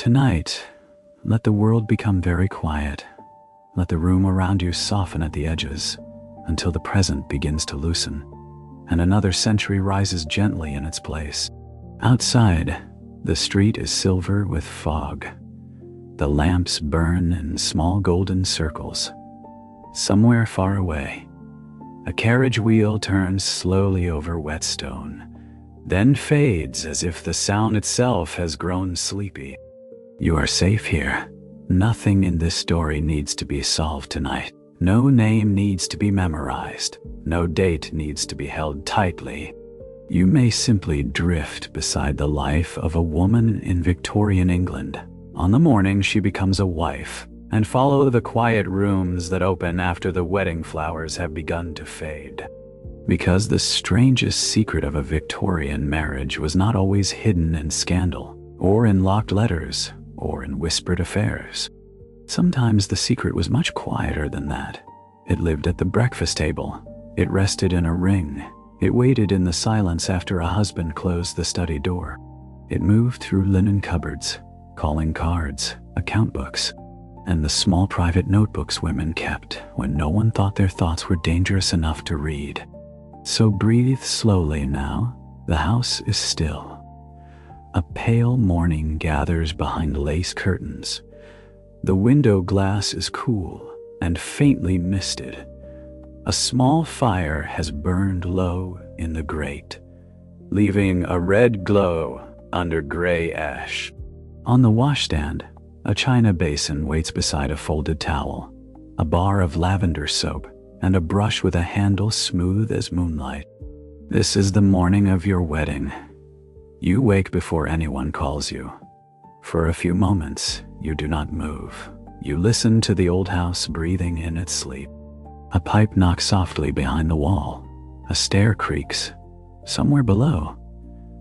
Tonight, let the world become very quiet. Let the room around you soften at the edges until the present begins to loosen, and another century rises gently in its place. Outside, the street is silver with fog. The lamps burn in small golden circles. Somewhere far away, a carriage wheel turns slowly over wet stone, then fades as if the sound itself has grown sleepy. You are safe here. Nothing in this story needs to be solved tonight. No name needs to be memorized. No date needs to be held tightly. You may simply drift beside the life of a woman in Victorian England on the morning she becomes a wife, and follow the quiet rooms that open after the wedding flowers have begun to fade. Because the strangest secret of a Victorian marriage was not always hidden in scandal, or in locked letters, or in whispered affairs. Sometimes the secret was much quieter than that. It lived at the breakfast table. It rested in a ring. It waited in the silence after a husband closed the study door. It moved through linen cupboards, calling cards, account books, and the small private notebooks women kept when no one thought their thoughts were dangerous enough to read. So breathe slowly now. The house is still. A pale morning gathers behind lace curtains. The window glass is cool and faintly misted. A small fire has burned low in the grate, leaving a red glow under gray ash. On the washstand, a china basin waits beside a folded towel, a bar of lavender soap, and a brush with a handle smooth as moonlight. This is the morning of your wedding. You wake before anyone calls you. For a few moments, you do not move. You listen to the old house breathing in its sleep. A pipe knocks softly behind the wall. A stair creaks. Somewhere below,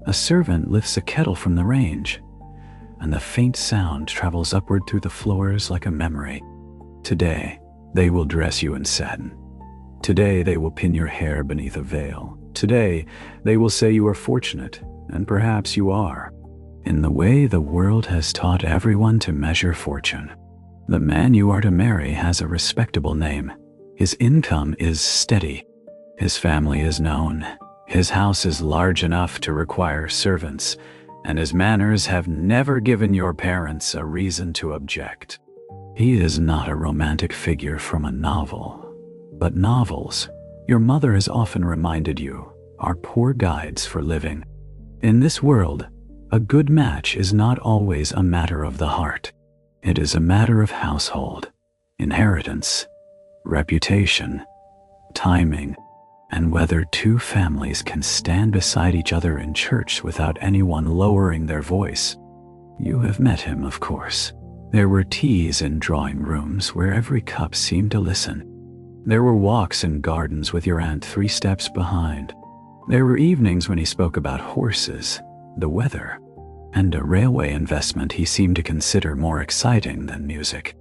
a servant lifts a kettle from the range, and the faint sound travels upward through the floors like a memory. Today, they will dress you in satin. Today, they will pin your hair beneath a veil. Today, they will say you are fortunate, and perhaps you are, in the way the world has taught everyone to measure fortune. The man you are to marry has a respectable name. His income is steady. His family is known. His house is large enough to require servants, and his manners have never given your parents a reason to object. He is not a romantic figure from a novel, but novels, your mother has often reminded you, are poor guides for living. In this world, a good match is not always a matter of the heart. It is a matter of household, inheritance, reputation, timing, and whether two families can stand beside each other in church without anyone lowering their voice. You have met him, of course. There were teas in drawing rooms where every cup seemed to listen. There were walks in gardens with your aunt 3 steps behind. There were evenings when he spoke about horses, the weather, and a railway investment he seemed to consider more exciting than music.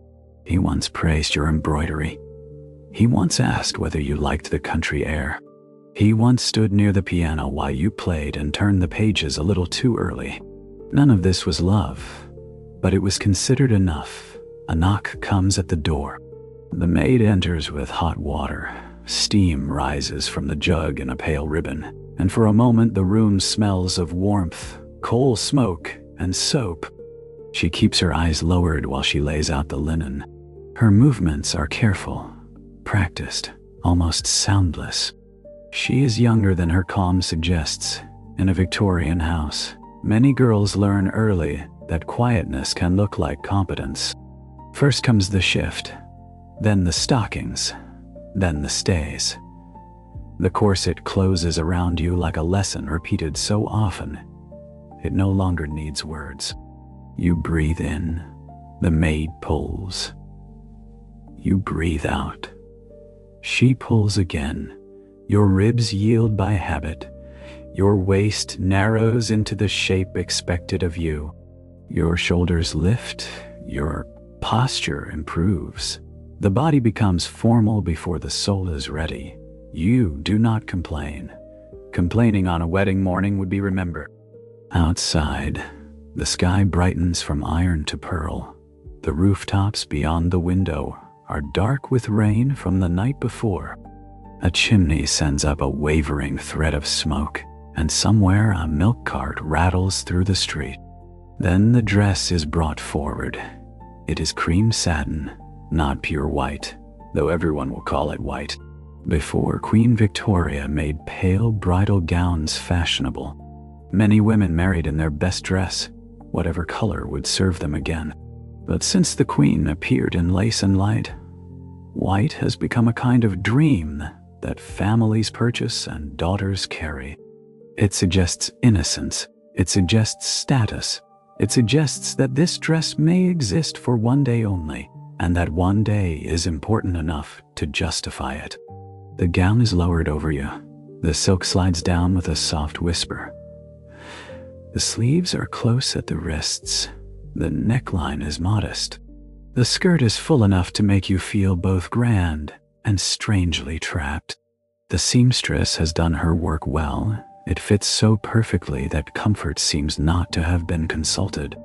He once praised your embroidery. He once asked whether you liked the country air. He once stood near the piano while you played and turned the pages a little too early. None of this was love, but it was considered enough. A knock comes at the door. The maid enters with hot water. Steam rises from the jug in a pale ribbon, and for a moment the room smells of warmth, coal smoke, and soap. She keeps her eyes lowered while she lays out the linen. Her movements are careful, practiced, almost soundless. She is younger than her calm suggests. In a Victorian house, many girls learn early that quietness can look like competence. First comes the shift, then the stockings, then the stays. The corset closes around you like a lesson repeated so often, it no longer needs words. You breathe in, the maid pulls. You breathe out. She pulls again. Your ribs yield by habit. Your waist narrows into the shape expected of you. Your shoulders lift. Your posture improves. The body becomes formal before the soul is ready. You do not complain. Complaining on a wedding morning would be remembered. Outside, The sky brightens from iron to pearl. The rooftops beyond the window are dark with rain from the night before. A chimney sends up a wavering thread of smoke, and somewhere a milk cart rattles through the street. Then the dress is brought forward. It is cream satin, not pure white, though everyone will call it white. Before Queen Victoria made pale bridal gowns fashionable, many women married in their best dress, whatever color would serve them again. But since the Queen appeared in lace and light, white has become a kind of dream that families purchase and daughters carry. It suggests innocence. It suggests status. It suggests that this dress may exist for one day only, and that one day is important enough to justify it. The gown is lowered over you. The silk slides down with a soft whisper. The sleeves are close at the wrists. The neckline is modest. The skirt is full enough to make you feel both grand and strangely trapped. The seamstress has done her work well. It fits so perfectly that comfort seems not to have been consulted.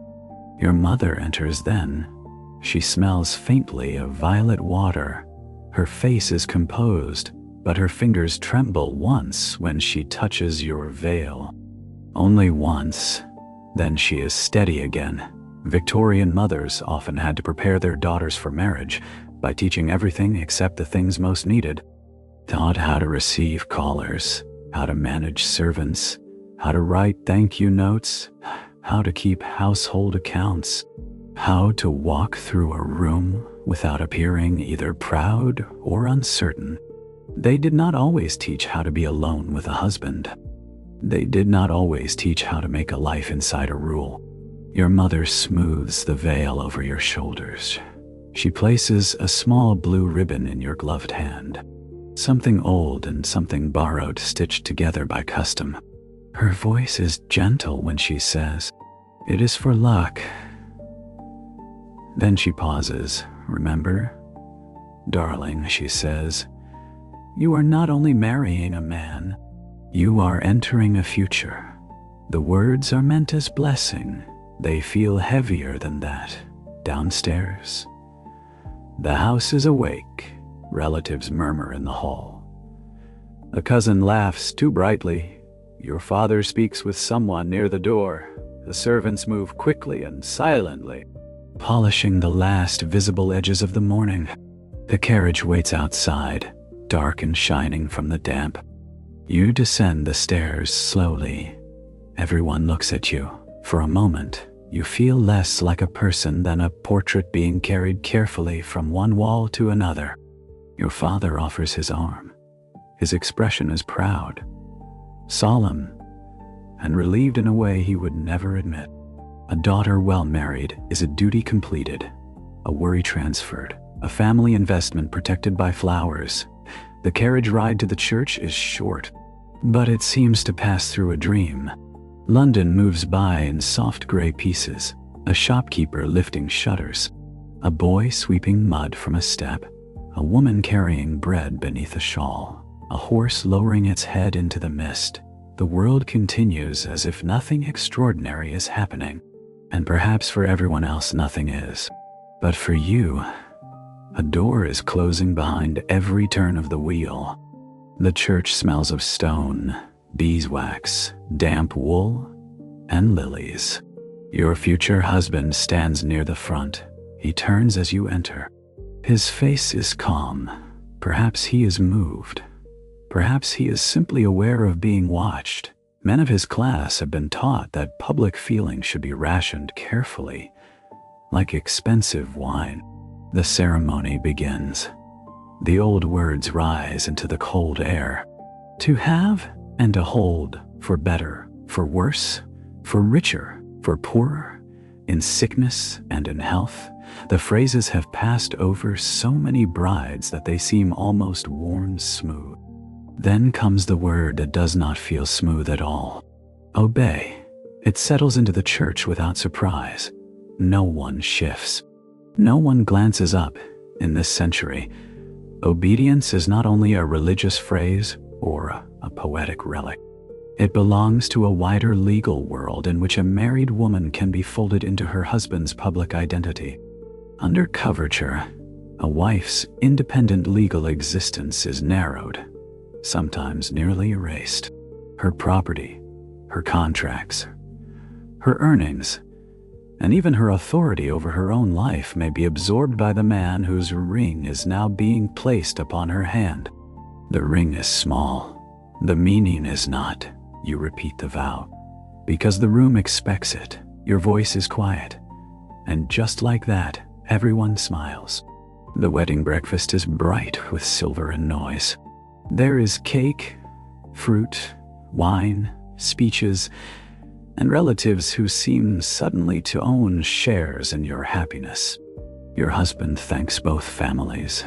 Your mother enters then. She smells faintly of violet water. Her face is composed, but her fingers tremble once when she touches your veil. Only once. Then she is steady again. Victorian mothers often had to prepare their daughters for marriage by teaching everything except the things most needed. Taught how to receive callers, how to manage servants, how to write thank you notes, how to keep household accounts, how to walk through a room without appearing either proud or uncertain. They did not always teach how to be alone with a husband. They did not always teach how to make a life inside a rule. Your mother smooths the veil over your shoulders. She places a small blue ribbon in your gloved hand. Something old and something borrowed stitched together by custom. Her voice is gentle when she says, "It is for luck." Then she pauses. "Remember? Darling," she says, "you are not only marrying a man, you are entering a future." The words are meant as blessing. They feel heavier than that. Downstairs, the house is awake. Relatives murmur in the hall. A cousin laughs too brightly. Your father speaks with someone near the door. The servants move quickly and silently, polishing the last visible edges of the morning. The carriage waits outside, dark and shining from the damp. You descend the stairs slowly. Everyone looks at you. For a moment, you feel less like a person than a portrait being carried carefully from one wall to another. Your father offers his arm. His expression is proud, solemn, and relieved in a way he would never admit. A daughter well married is a duty completed, a worry transferred, a family investment protected by flowers. The carriage ride to the church is short, but it seems to pass through a dream. London moves by in soft gray pieces, a shopkeeper lifting shutters, a boy sweeping mud from a step, a woman carrying bread beneath a shawl, a horse lowering its head into the mist. The world continues as if nothing extraordinary is happening, and perhaps for everyone else nothing is. But for you, a door is closing behind every turn of the wheel. The church smells of stone, beeswax, damp wool, and lilies. Your future husband stands near the front. He turns as you enter. His face is calm. Perhaps he is moved. Perhaps he is simply aware of being watched. Men of his class have been taught that public feeling should be rationed carefully, like expensive wine. The ceremony begins. The old words rise into the cold air. To have and to hold, for better, for worse, for richer, for poorer, in sickness and in health. The phrases have passed over so many brides that they seem almost worn smooth. Then comes the word that does not feel smooth at all. Obey. It settles into the church without surprise. No one shifts. No one glances up. In this century, obedience is not only a religious phrase or a poetic relic. It belongs to a wider legal world in which a married woman can be folded into her husband's public identity. Under coverture, a wife's independent legal existence is narrowed, sometimes nearly erased. Her property, her contracts, her earnings, and even her authority over her own life may be absorbed by the man whose ring is now being placed upon her hand. The ring is small. The meaning is not. You repeat the vow. Because the room expects it, your voice is quiet. And just like that, everyone smiles. The wedding breakfast is bright with silver and noise. There is cake, fruit, wine, speeches, and relatives who seem suddenly to own shares in your happiness. Your husband thanks both families.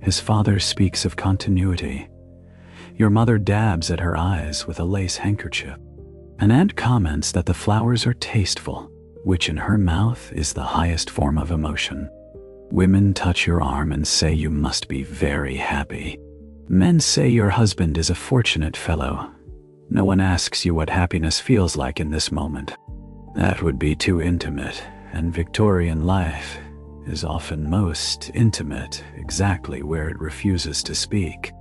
His father speaks of continuity. Your mother dabs at her eyes with a lace handkerchief. An aunt comments that the flowers are tasteful, which in her mouth is the highest form of emotion. Women touch your arm and say you must be very happy. Men say your husband is a fortunate fellow. No one asks you what happiness feels like in this moment. That would be too intimate, and Victorian life is often most intimate exactly where it refuses to speak.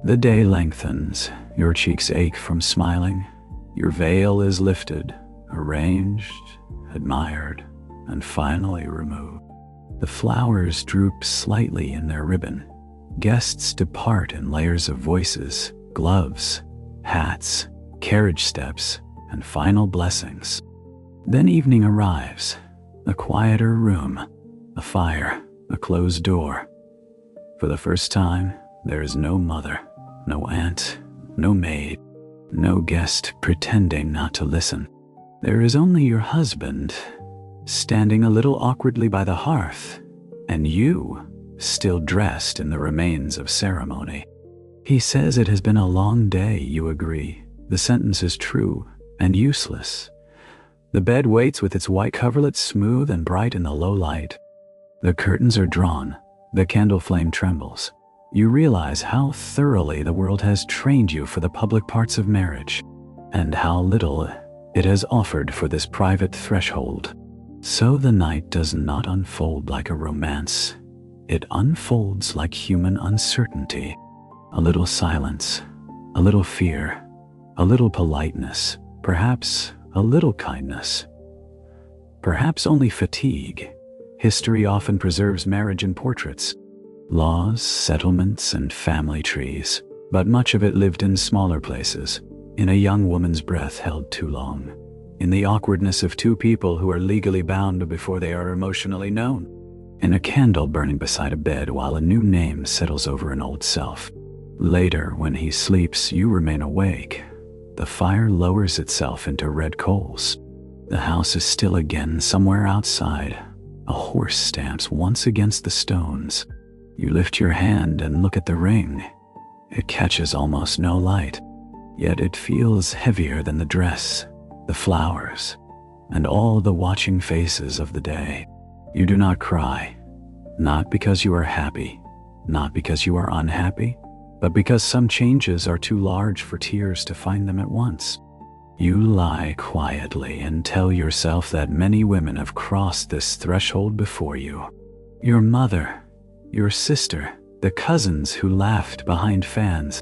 The day lengthens, your cheeks ache from smiling, your veil is lifted, arranged, admired, and finally removed. The flowers droop slightly in their ribbon. Guests depart in layers of voices, gloves, hats, carriage steps, and final blessings. Then evening arrives, a quieter room, a fire, a closed door. For the first time, there is no mother, no aunt, no maid, no guest pretending not to listen. There is only your husband, standing a little awkwardly by the hearth, and you, still dressed in the remains of ceremony. He says it has been a long day, you agree. The sentence is true and useless. The bed waits with its white coverlet smooth and bright in the low light. The curtains are drawn, the candle flame trembles. You realize how thoroughly the world has trained you for the public parts of marriage, and how little it has offered for this private threshold. So the night does not unfold like a romance. It unfolds like human uncertainty. A little silence, a little fear, a little politeness, perhaps a little kindness, perhaps only fatigue. History often preserves marriage in portraits, laws, settlements, and family trees, but much of it lived in smaller places, in a young woman's breath held too long, in the awkwardness of two people who are legally bound before they are emotionally known, in a candle burning beside a bed while a new name settles over an old self. Later, when he sleeps, you remain awake. The fire lowers itself into red coals. The house is still again somewhere outside. A horse stamps once against the stones. You lift your hand and look at the ring. It catches almost no light, yet it feels heavier than the dress, the flowers, and all the watching faces of the day. You do not cry, not because you are happy, not because you are unhappy, but because some changes are too large for tears to find them at once. You lie quietly and tell yourself that many women have crossed this threshold before you. Your mother, your sister, the cousins who laughed behind fans,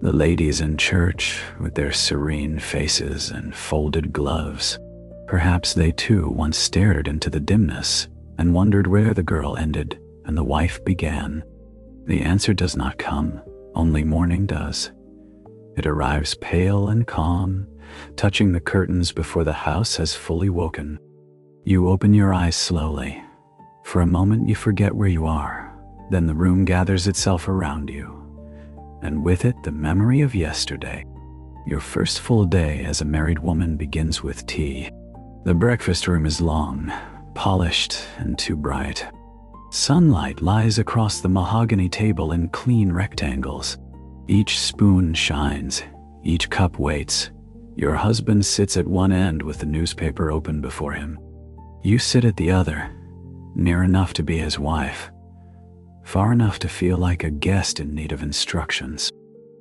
the ladies in church with their serene faces and folded gloves. Perhaps they too once stared into the dimness and wondered where the girl ended and the wife began. The answer does not come. Only morning does. It arrives pale and calm, touching the curtains before the house has fully woken. You open your eyes slowly. For a moment you forget where you are. Then the room gathers itself around you, and with it the memory of yesterday. Your first full day as a married woman begins with tea. The breakfast room is long, polished, and too bright. Sunlight lies across the mahogany table in clean rectangles. Each spoon shines, each cup waits. Your husband sits at one end with the newspaper open before him. You sit at the other, near enough to be his wife, far enough to feel like a guest in need of instructions.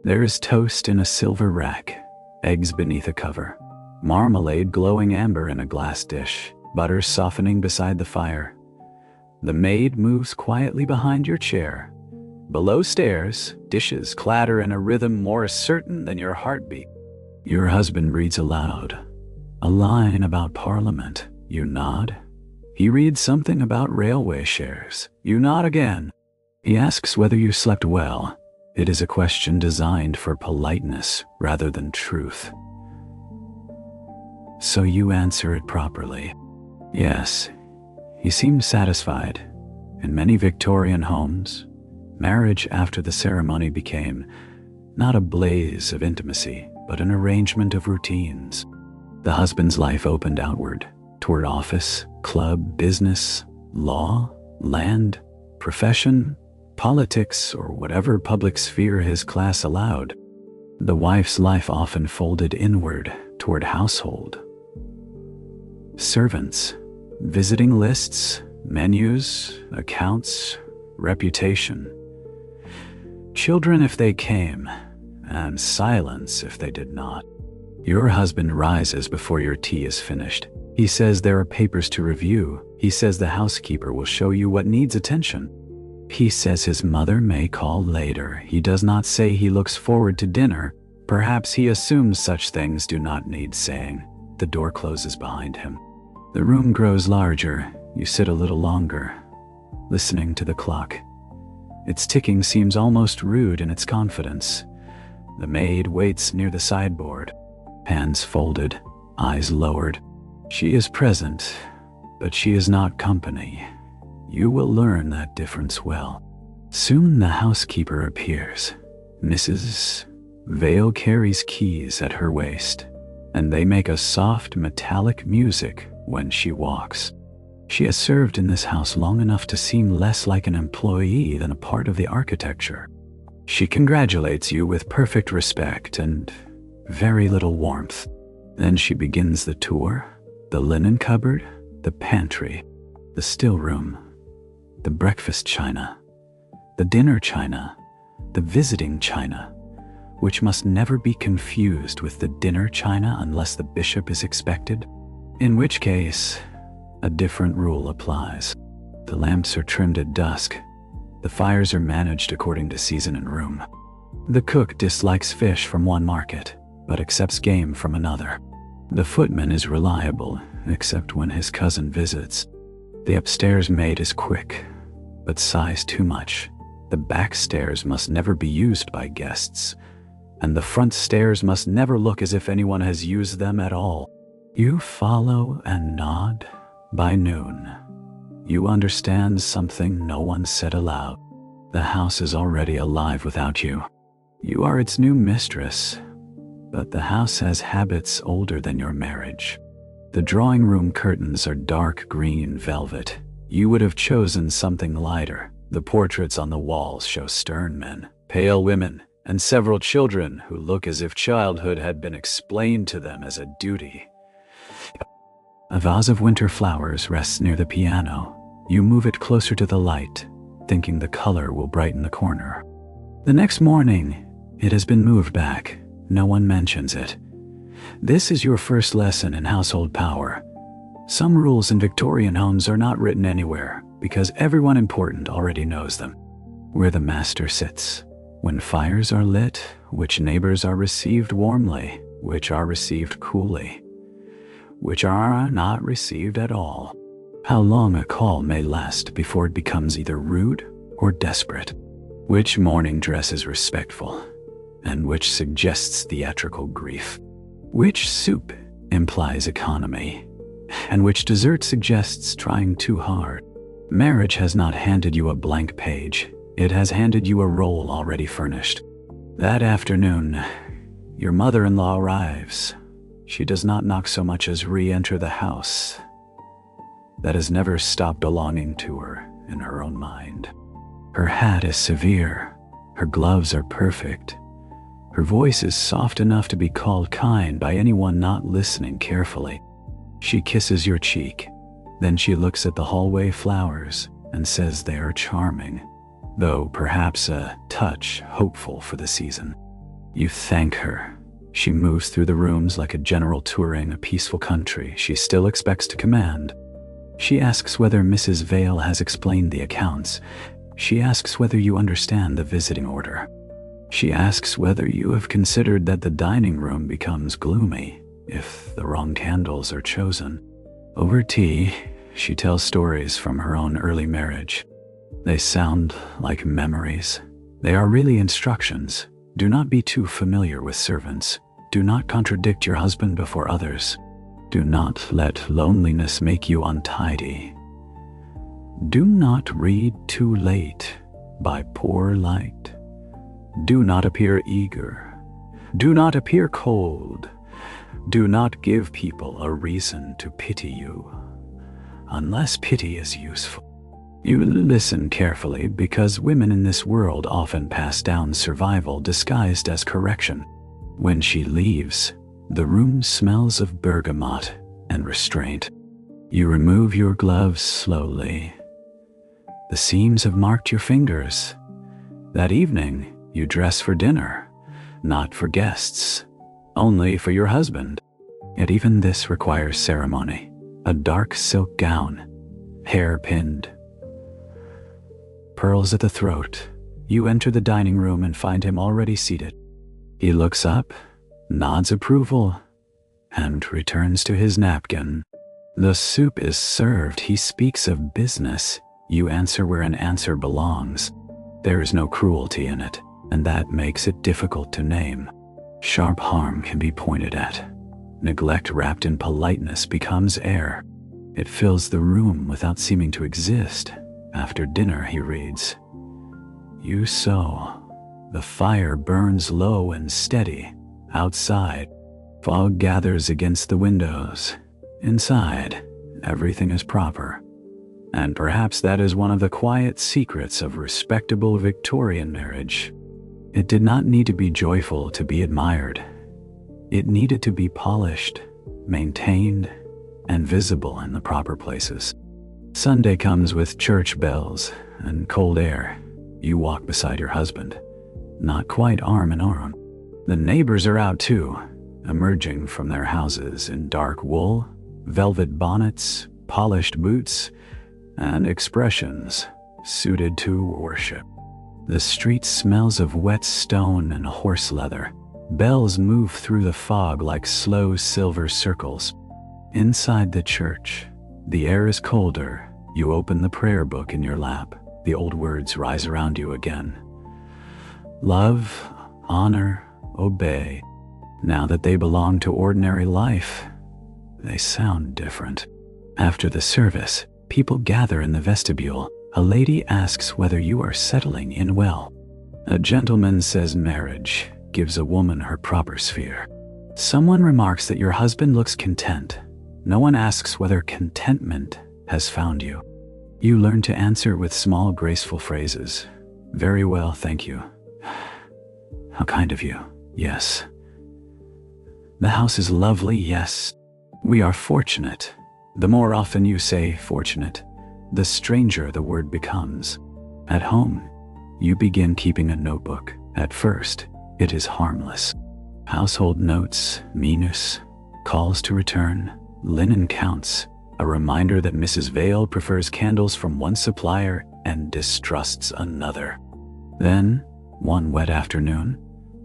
There is toast in a silver rack, eggs beneath a cover, marmalade glowing amber in a glass dish, butter softening beside the fire. The maid moves quietly behind your chair. Below stairs, dishes clatter in a rhythm more certain than your heartbeat. Your husband reads aloud. A line about Parliament. You nod. He reads something about railway shares. You nod again. He asks whether you slept well. It is a question designed for politeness rather than truth. So you answer it properly. Yes. He seemed satisfied. In many Victorian homes, marriage after the ceremony became not a blaze of intimacy, but an arrangement of routines. The husband's life opened outward, toward office, club, business, law, land, profession, politics, or whatever public sphere his class allowed. The wife's life often folded inward, toward household. Servants, visiting lists, menus, accounts, reputation. Children if they came, and silence if they did not. Your husband rises before your tea is finished. He says there are papers to review. He says the housekeeper will show you what needs attention. He says his mother may call later. He does not say he looks forward to dinner. Perhaps he assumes such things do not need saying. The door closes behind him. The room grows larger. You sit a little longer, listening to the clock. Its ticking seems almost rude in its confidence. The maid waits near the sideboard, hands folded, eyes lowered. She is present, but she is not company. You will learn that difference well. Soon the housekeeper appears. Mrs. Vale carries keys at her waist, and they make a soft metallic music when she walks. She has served in this house long enough to seem less like an employee than a part of the architecture. She congratulates you with perfect respect and very little warmth. Then she begins the tour, the linen cupboard, the pantry, the still room, the breakfast china, the dinner china, the visiting china, which must never be confused with the dinner china unless the bishop is expected, in which case a different rule applies. The lamps are trimmed at dusk. The fires are managed according to season and room. The cook dislikes fish from one market, but accepts game from another. The footman is reliable, except when his cousin visits. The upstairs maid is quick, but sighs too much. The back stairs must never be used by guests, and the front stairs must never look as if anyone has used them at all. You follow and nod. By noon, you understand something no one said aloud. The house is already alive without you. You are its new mistress, but the house has habits older than your marriage. The drawing room curtains are dark green velvet. You would have chosen something lighter. The portraits on the walls show stern men, pale women, and several children who look as if childhood had been explained to them as a duty. A vase of winter flowers rests near the piano. You move it closer to the light, thinking the color will brighten the corner. The next morning, it has been moved back. No one mentions it. This is your first lesson in household power. Some rules in Victorian homes are not written anywhere because everyone important already knows them. Where the master sits, when fires are lit, which neighbors are received warmly, which are received coolly, which are not received at all. How long a call may last before it becomes either rude or desperate. Which morning dress is respectful, and which suggests theatrical grief. Which soup implies economy, and which dessert suggests trying too hard. Marriage has not handed you a blank page. It has handed you a role already furnished. That afternoon, your mother-in-law arrives. She does not knock so much as re-enter the house. That has never stopped belonging to her in her own mind. Her hat is severe. Her gloves are perfect. Her voice is soft enough to be called kind by anyone not listening carefully. She kisses your cheek. Then she looks at the hallway flowers and says they are charming, though perhaps a touch hopeful for the season. You thank her. She moves through the rooms like a general touring a peaceful country she still expects to command. She asks whether Mrs. Vale has explained the accounts. She asks whether you understand the visiting order. She asks whether you have considered that the dining room becomes gloomy if the wrong candles are chosen. Over tea, she tells stories from her own early marriage. They sound like memories. They are really instructions. Do not be too familiar with servants. Do not contradict your husband before others. Do not let loneliness make you untidy. Do not read too late by poor light. Do not appear eager. Do not appear cold. Do not give people a reason to pity you, unless pity is useful. You listen carefully because women in this world often pass down survival disguised as correction. When she leaves, the room smells of bergamot and restraint. You remove your gloves slowly. The seams have marked your fingers. That evening, you dress for dinner, not for guests, only for your husband. Yet even this requires ceremony. A dark silk gown, hair pinned, pearls at the throat. You enter the dining room and find him already seated. He looks up, nods approval, and returns to his napkin. The soup is served. He speaks of business. You answer where an answer belongs. There is no cruelty in it, and that makes it difficult to name. Sharp harm can be pointed at. Neglect wrapped in politeness becomes air. It fills the room without seeming to exist. After dinner, he reads, "You sew. The fire burns low and steady. Outside, fog gathers against the windows. Inside, everything is proper." And perhaps that is one of the quiet secrets of respectable Victorian marriage. It did not need to be joyful to be admired. It needed to be polished, maintained, and visible in the proper places. Sunday comes with church bells and cold air. You walk beside your husband, not quite arm in arm. The neighbors are out too, emerging from their houses in dark wool, velvet bonnets, polished boots, and expressions suited to worship. The street smells of wet stone and horse leather. Bells move through the fog like slow silver circles. Inside the church, the air is colder. You open the prayer book in your lap. The old words rise around you again. Love, honor, obey. Now that they belong to ordinary life, they sound different. After the service, people gather in the vestibule. A lady asks whether you are settling in well. A gentleman says marriage gives a woman her proper sphere. Someone remarks that your husband looks content. No one asks whether contentment has found you. You learn to answer with small, graceful phrases. Very well, thank you. How kind of you. Yes. The house is lovely, yes. We are fortunate. The more often you say fortunate, the stranger the word becomes. At home, you begin keeping a notebook. At first, it is harmless. Household notes, menus, calls to return, linen counts, a reminder that Mrs. Vale prefers candles from one supplier and distrusts another. Then, one wet afternoon,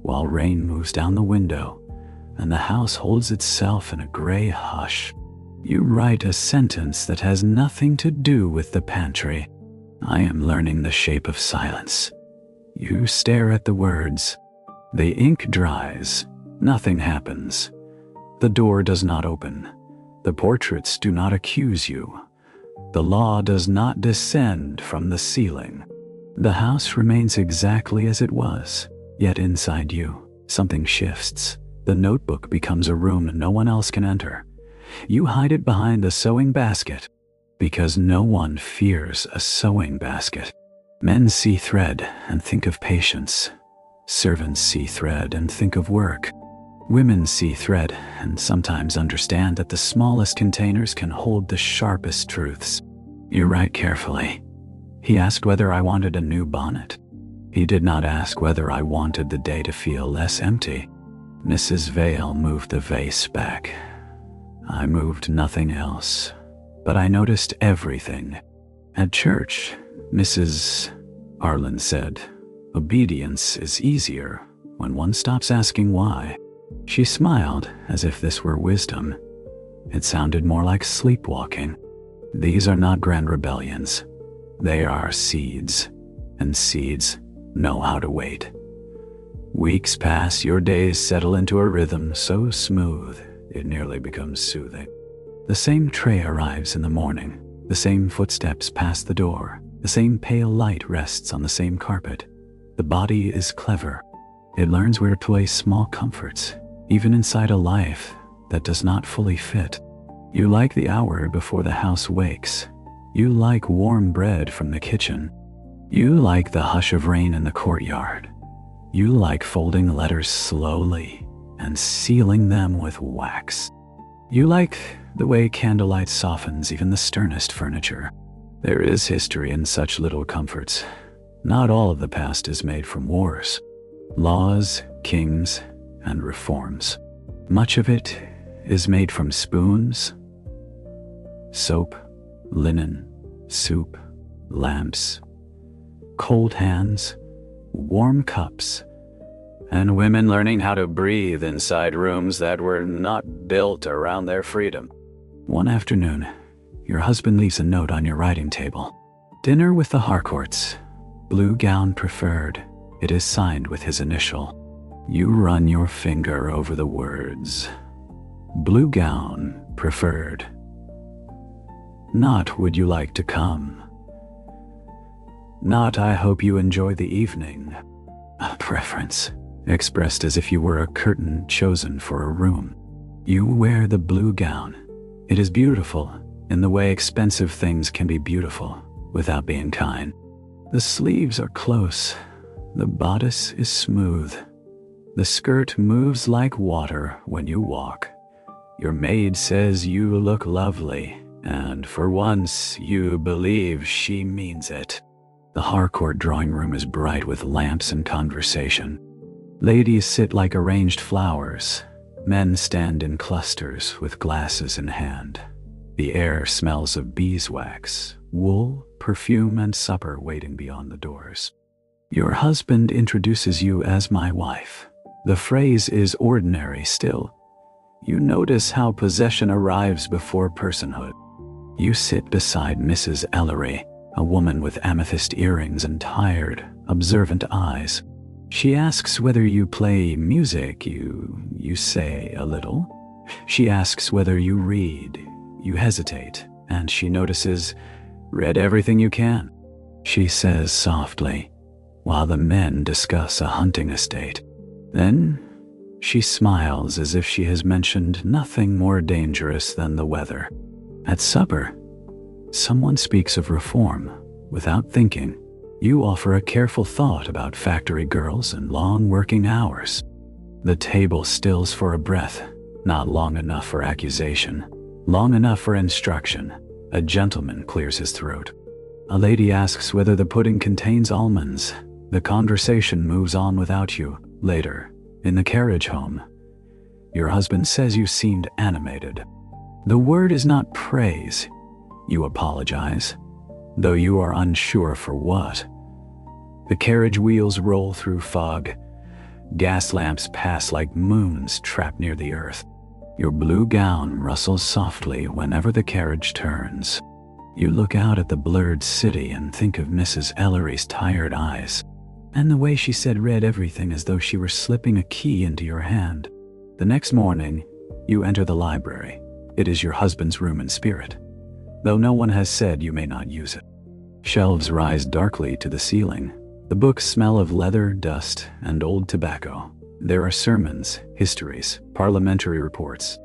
while rain moves down the window and the house holds itself in a gray hush, you write a sentence that has nothing to do with the pantry. I am learning the shape of silence. You stare at the words. The ink dries. Nothing happens. The door does not open. The portraits do not accuse you. The law does not descend from the ceiling. The house remains exactly as it was, yet inside you, something shifts. The notebook becomes a room no one else can enter. You hide it behind the sewing basket, because no one fears a sewing basket. Men see thread and think of patience. Servants see thread and think of work. Women see thread and sometimes understand that the smallest containers can hold the sharpest truths. You write carefully. He asked whether I wanted a new bonnet. He did not ask whether I wanted the day to feel less empty. Mrs. Vale moved the vase back. I moved nothing else, but I noticed everything. At church, Mrs. Arlen said, obedience is easier when one stops asking why. She smiled as if this were wisdom. It sounded more like sleepwalking. These are not grand rebellions. They are seeds, and seeds know how to wait. Weeks pass, your days settle into a rhythm so smooth it nearly becomes soothing. The same tray arrives in the morning, the same footsteps pass the door, the same pale light rests on the same carpet. The body is clever. It learns where to place small comforts, even inside a life that does not fully fit. You like the hour before the house wakes. You like warm bread from the kitchen. You like the hush of rain in the courtyard. You like folding letters slowly and sealing them with wax. You like the way candlelight softens even the sternest furniture. There is history in such little comforts. Not all of the past is made from wars, laws, kings, and reforms. Much of it is made from spoons, soap, linen, soup, lamps, cold hands, warm cups, and women learning how to breathe inside rooms that were not built around their freedom. One afternoon, your husband leaves a note on your writing table. Dinner with the Harcourts. Blue gown preferred. It is signed with his initial. You run your finger over the words. Blue gown preferred. Not would you like to come. Not I hope you enjoy the evening. A preference, expressed as if you were a curtain chosen for a room. You wear the blue gown. It is beautiful in the way expensive things can be beautiful without being kind. The sleeves are close. The bodice is smooth. The skirt moves like water when you walk. Your maid says you look lovely, and for once you believe she means it. The Harcourt drawing room is bright with lamps and conversation. Ladies sit like arranged flowers. Men stand in clusters with glasses in hand. The air smells of beeswax, wool, perfume, and supper waiting beyond the doors. Your husband introduces you as my wife. The phrase is ordinary still. You notice how possession arrives before personhood. You sit beside Mrs. Ellery, a woman with amethyst earrings and tired, observant eyes. She asks whether you play music. You say a little. She asks whether you read. You hesitate, and she notices, read everything you can. She says softly, while the men discuss a hunting estate. Then she smiles as if she has mentioned nothing more dangerous than the weather. At supper, someone speaks of reform. Without thinking, you offer a careful thought about factory girls and long working hours. The table stills for a breath, not long enough for accusation, long enough for instruction. A gentleman clears his throat. A lady asks whether the pudding contains almonds. The conversation moves on without you. Later, in the carriage home, your husband says you seemed animated. The word is not praise. You apologize, though you are unsure for what. The carriage wheels roll through fog. Gas lamps pass like moons trapped near the earth. Your blue gown rustles softly whenever the carriage turns. You look out at the blurred city and think of Mrs. Ellery's tired eyes, and the way she said read everything as though she were slipping a key into your hand. The next morning, you enter the library. It is your husband's room in spirit, though no one has said you may not use it. Shelves rise darkly to the ceiling. The books smell of leather, dust, and old tobacco. There are sermons, histories, parliamentary reports,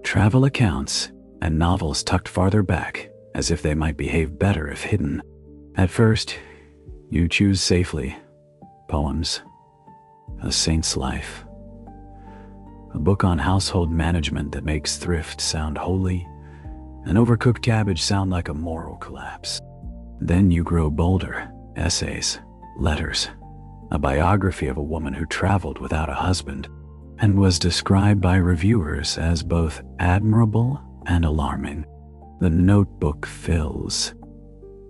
travel accounts, and novels tucked farther back, as if they might behave better if hidden. At first, you choose safely. Poems, A Saint's Life, a book on household management that makes thrift sound holy and overcooked cabbage sound like a moral collapse. Then you grow bolder. Essays, letters, a biography of a woman who traveled without a husband. and was described by reviewers as both admirable and alarming. The notebook fills.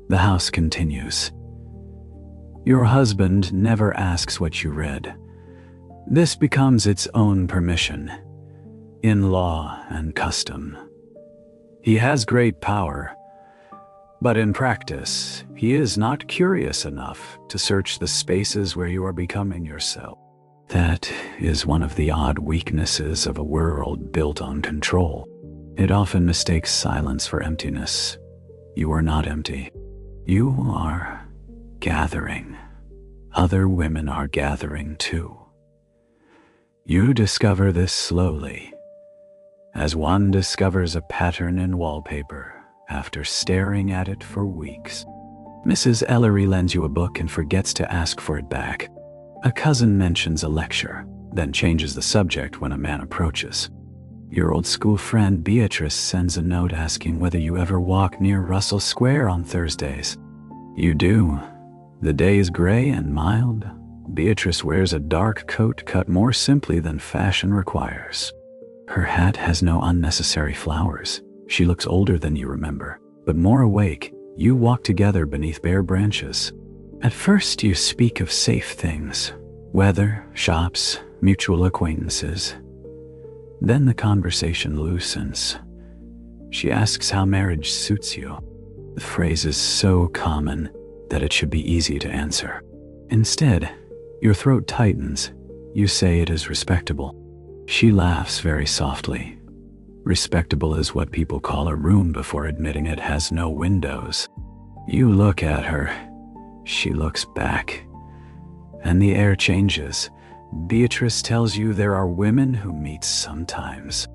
The house continues. Your husband never asks what you read. This becomes its own permission, in law and custom. He has great power, but in practice, he is not curious enough to search the spaces where you are becoming yourself. That is one of the odd weaknesses of a world built on control. It often mistakes silence for emptiness. You are not empty. You are gathering. Other women are gathering too. You discover this slowly, as one discovers a pattern in wallpaper after staring at it for weeks. Mrs. Ellery lends you a book and forgets to ask for it back. A cousin mentions a lecture, then changes the subject when a man approaches. Your old school friend Beatrice sends a note asking whether you ever walk near Russell Square on Thursdays. You do. The day is gray and mild. Beatrice wears a dark coat cut more simply than fashion requires. Her hat has no unnecessary flowers. She looks older than you remember, but more awake. You walk together beneath bare branches. At first you speak of safe things, weather, shops, mutual acquaintances. Then the conversation loosens. She asks how marriage suits you. The phrase is so common that it should be easy to answer. Instead, your throat tightens. You say it is respectable. She laughs very softly. Respectable is what people call a room before admitting it has no windows. You look at her. She looks back. And the air changes. Beatrice tells you there are women who meet sometimes.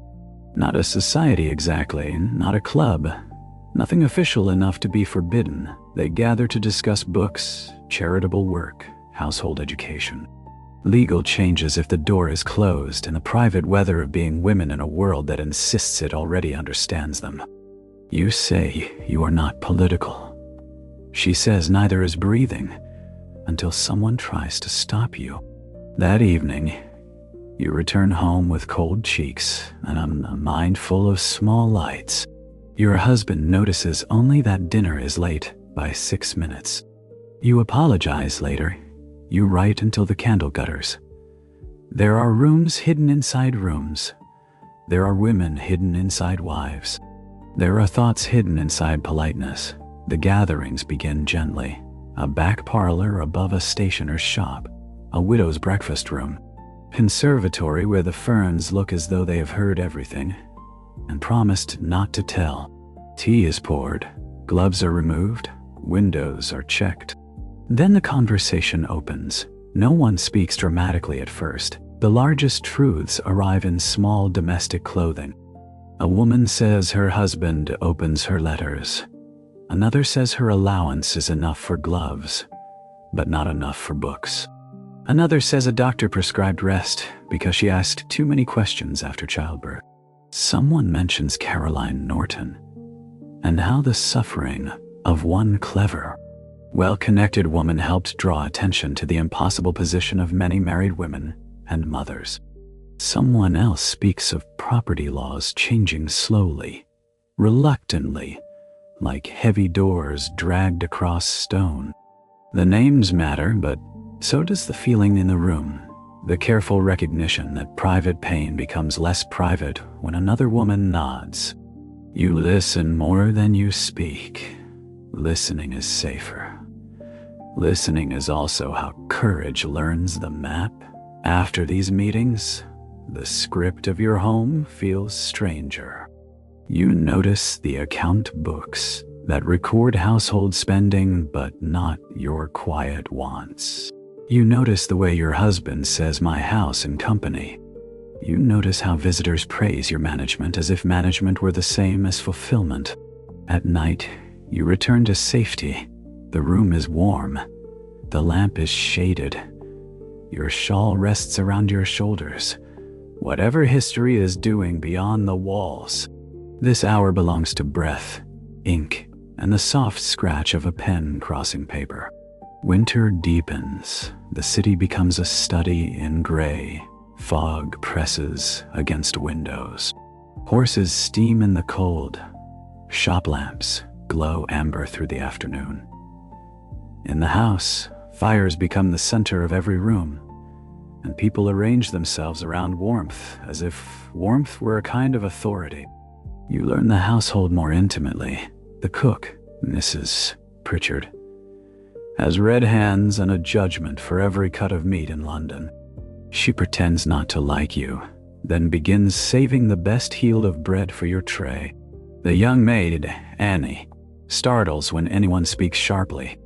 Not a society exactly, not a club. Nothing official enough to be forbidden. They gather to discuss books, charitable work, household education. Legal changes if the door is closed, and the private weather of being women in a world that insists it already understands them. You say you are not political. She says neither is breathing, until someone tries to stop you. That evening, you return home with cold cheeks and a mind full of small lights. Your husband notices only that dinner is late by 6 minutes. You apologize later. You write until the candle gutters. There are rooms hidden inside rooms. There are women hidden inside wives. There are thoughts hidden inside politeness. The gatherings begin gently. A back parlor above a stationer's shop. A widow's breakfast room. Conservatory where the ferns look as though they have heard everything and promised not to tell. Tea is poured. Gloves are removed. Windows are checked. Then the conversation opens. No one speaks dramatically at first. The largest truths arrive in small domestic clothing. A woman says her husband opens her letters. Another says her allowance is enough for gloves, but not enough for books. Another says a doctor prescribed rest because she asked too many questions after childbirth. Someone mentions Caroline Norton and how the suffering of one clever, well-connected woman helped draw attention to the impossible position of many married women and mothers. Someone else speaks of property laws changing slowly, reluctantly, like heavy doors dragged across stone. The names matter, but so does the feeling in the room, the careful recognition that private pain becomes less private when another woman nods. You listen more than you speak. Listening is safer. Listening is also how courage learns the map. After these meetings, the script of your home feels stranger. You notice the account books that record household spending but not your quiet wants. You notice the way your husband says "my house" in company. You notice how visitors praise your management as if management were the same as fulfillment. At night, you return to safety. The room is warm. The lamp is shaded. Your shawl rests around your shoulders. Whatever history is doing beyond the walls. This hour belongs to breath, ink, and the soft scratch of a pen crossing paper. Winter deepens. The city becomes a study in gray. Fog presses against windows. Horses steam in the cold. Shop lamps glow amber through the afternoon. In the house, fires become the center of every room, and people arrange themselves around warmth as if warmth were a kind of authority. You learn the household more intimately. The cook, Mrs. Pritchard, has red hands and a judgment for every cut of meat in London. She pretends not to like you, then begins saving the best heel of bread for your tray. The young maid, Annie, startles when anyone speaks sharply.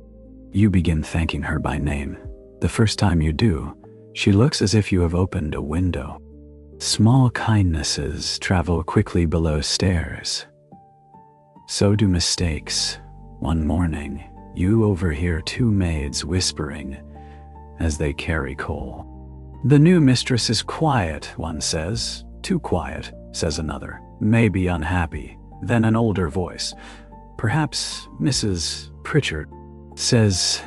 You begin thanking her by name. The first time you do, she looks as if you have opened a window. Small kindnesses travel quickly below stairs. So do mistakes. One morning, you overhear two maids whispering as they carry coal. The new mistress is quiet, one says. Too quiet, says another. Maybe unhappy. Then an older voice, perhaps Mrs. Pritchard, says,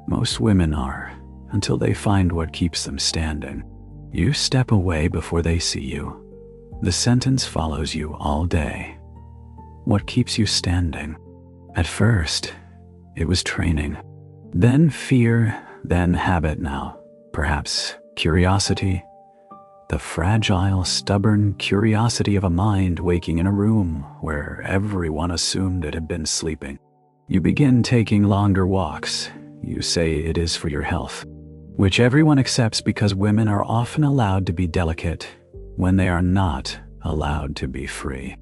most women are, until they find what keeps them standing. You step away before they see you. The sentence follows you all day. What keeps you standing? At first, it was training. Then fear, then habit now. Perhaps curiosity. The fragile, stubborn curiosity of a mind waking in a room where everyone assumed it had been sleeping. You begin taking longer walks. You say it is for your health, which everyone accepts because women are often allowed to be delicate when they are not allowed to be free.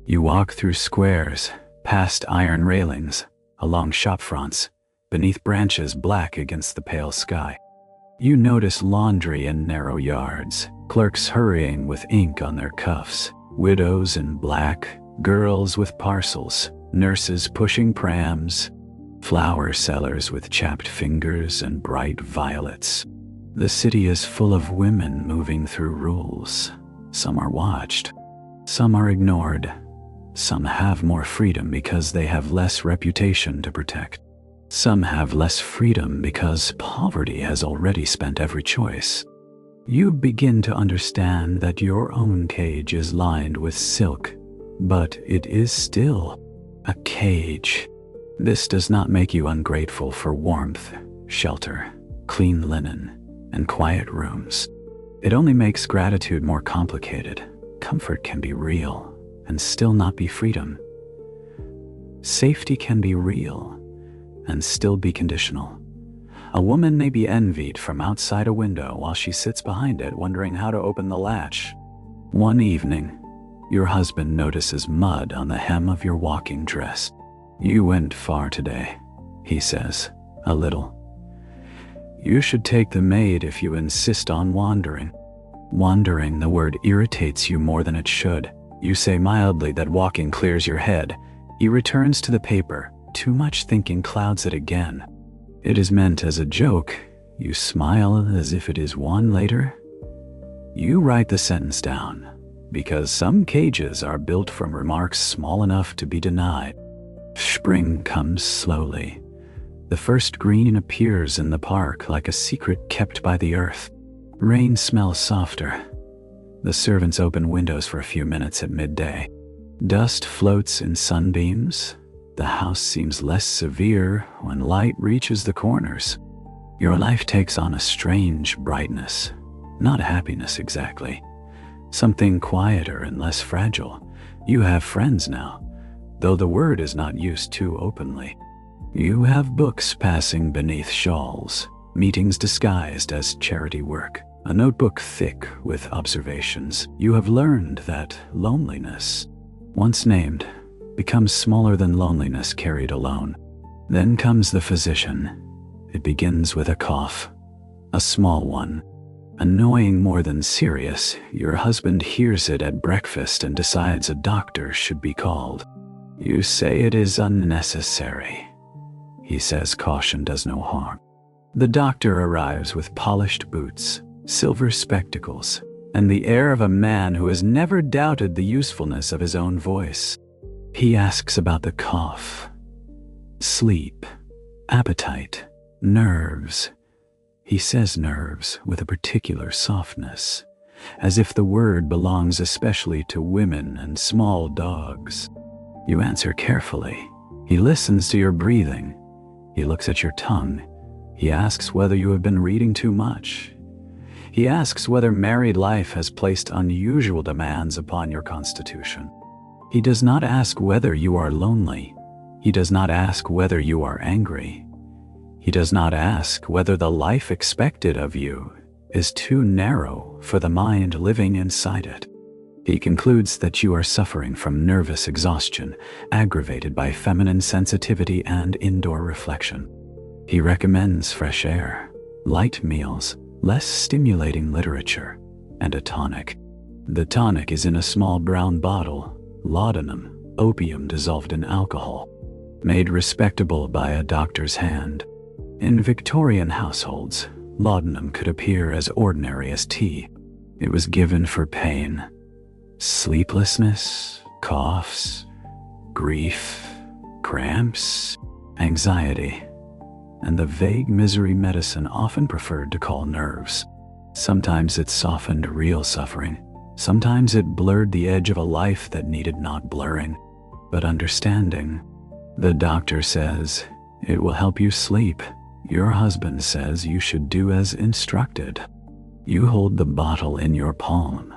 You walk through squares, past iron railings, along shop fronts, beneath branches black against the pale sky. You notice laundry in narrow yards, clerks hurrying with ink on their cuffs, widows in black, girls with parcels, nurses pushing prams, flower sellers with chapped fingers and bright violets. The city is full of women moving through rules. Some are watched, some are ignored, some have more freedom because they have less reputation to protect. Some have less freedom because poverty has already spent every choice. You begin to understand that your own cage is lined with silk, but it is still a cage. This does not make you ungrateful for warmth, shelter, clean linen, and quiet rooms. It only makes gratitude more complicated. Comfort can be real and still not be freedom. Safety can be real and still be conditional. A woman may be envied from outside a window while she sits behind it wondering how to open the latch. One evening, your husband notices mud on the hem of your walking dress. You went far today, he says, a little. You should take the maid if you insist on wandering. Wandering, the word irritates you more than it should. You say mildly that walking clears your head. He returns to the paper. Too much thinking clouds it again. It is meant as a joke. You smile as if it is one later. You write the sentence down, because some cages are built from remarks small enough to be denied. Spring comes slowly. The first green appears in the park like a secret kept by the earth. Rain smells softer. The servants open windows for a few minutes at midday. Dust floats in sunbeams. The house seems less severe when light reaches the corners. Your life takes on a strange brightness, not happiness exactly. Something quieter and less fragile. You have friends now, though the word is not used too openly. You have books passing beneath shawls, meetings disguised as charity work, a notebook thick with observations. You have learned that loneliness, once named, becomes smaller than loneliness carried alone. Then comes the physician. It begins with a cough, a small one. Annoying more than serious, your husband hears it at breakfast and decides a doctor should be called. You say it is unnecessary. He says caution does no harm. The doctor arrives with polished boots, silver spectacles, and the air of a man who has never doubted the usefulness of his own voice. He asks about the cough, sleep, appetite, nerves. He says nerves with a particular softness. as if the word belongs especially to women and small dogs. You answer carefully. He listens to your breathing. He looks at your tongue. He asks whether you have been reading too much. He asks whether married life has placed unusual demands upon your constitution. He does not ask whether you are lonely. He does not ask whether you are angry. He does not ask whether the life expected of you is too narrow for the mind living inside it. He concludes that you are suffering from nervous exhaustion, aggravated by feminine sensitivity and indoor reflection. He recommends fresh air, light meals, less stimulating literature, and a tonic. The tonic is in a small brown bottle, laudanum, opium dissolved in alcohol, made respectable by a doctor's hand. In Victorian households, laudanum could appear as ordinary as tea. It was given for pain, sleeplessness, coughs, grief, cramps, anxiety, and the vague misery medicine often preferred to call nerves. Sometimes it softened real suffering. Sometimes it blurred the edge of a life that needed not blurring, but understanding. The doctor says it will help you sleep. Your husband says you should do as instructed. You hold the bottle in your palm.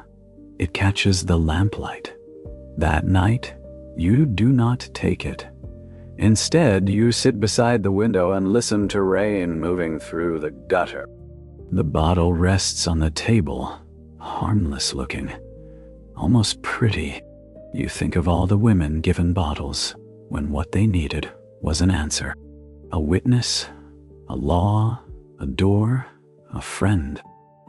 It catches the lamplight. That night, you do not take it. Instead, you sit beside the window and listen to rain moving through the gutter. The bottle rests on the table, harmless looking, almost pretty. You think of all the women given bottles when what they needed was an answer. A witness, a law, a door, a friend.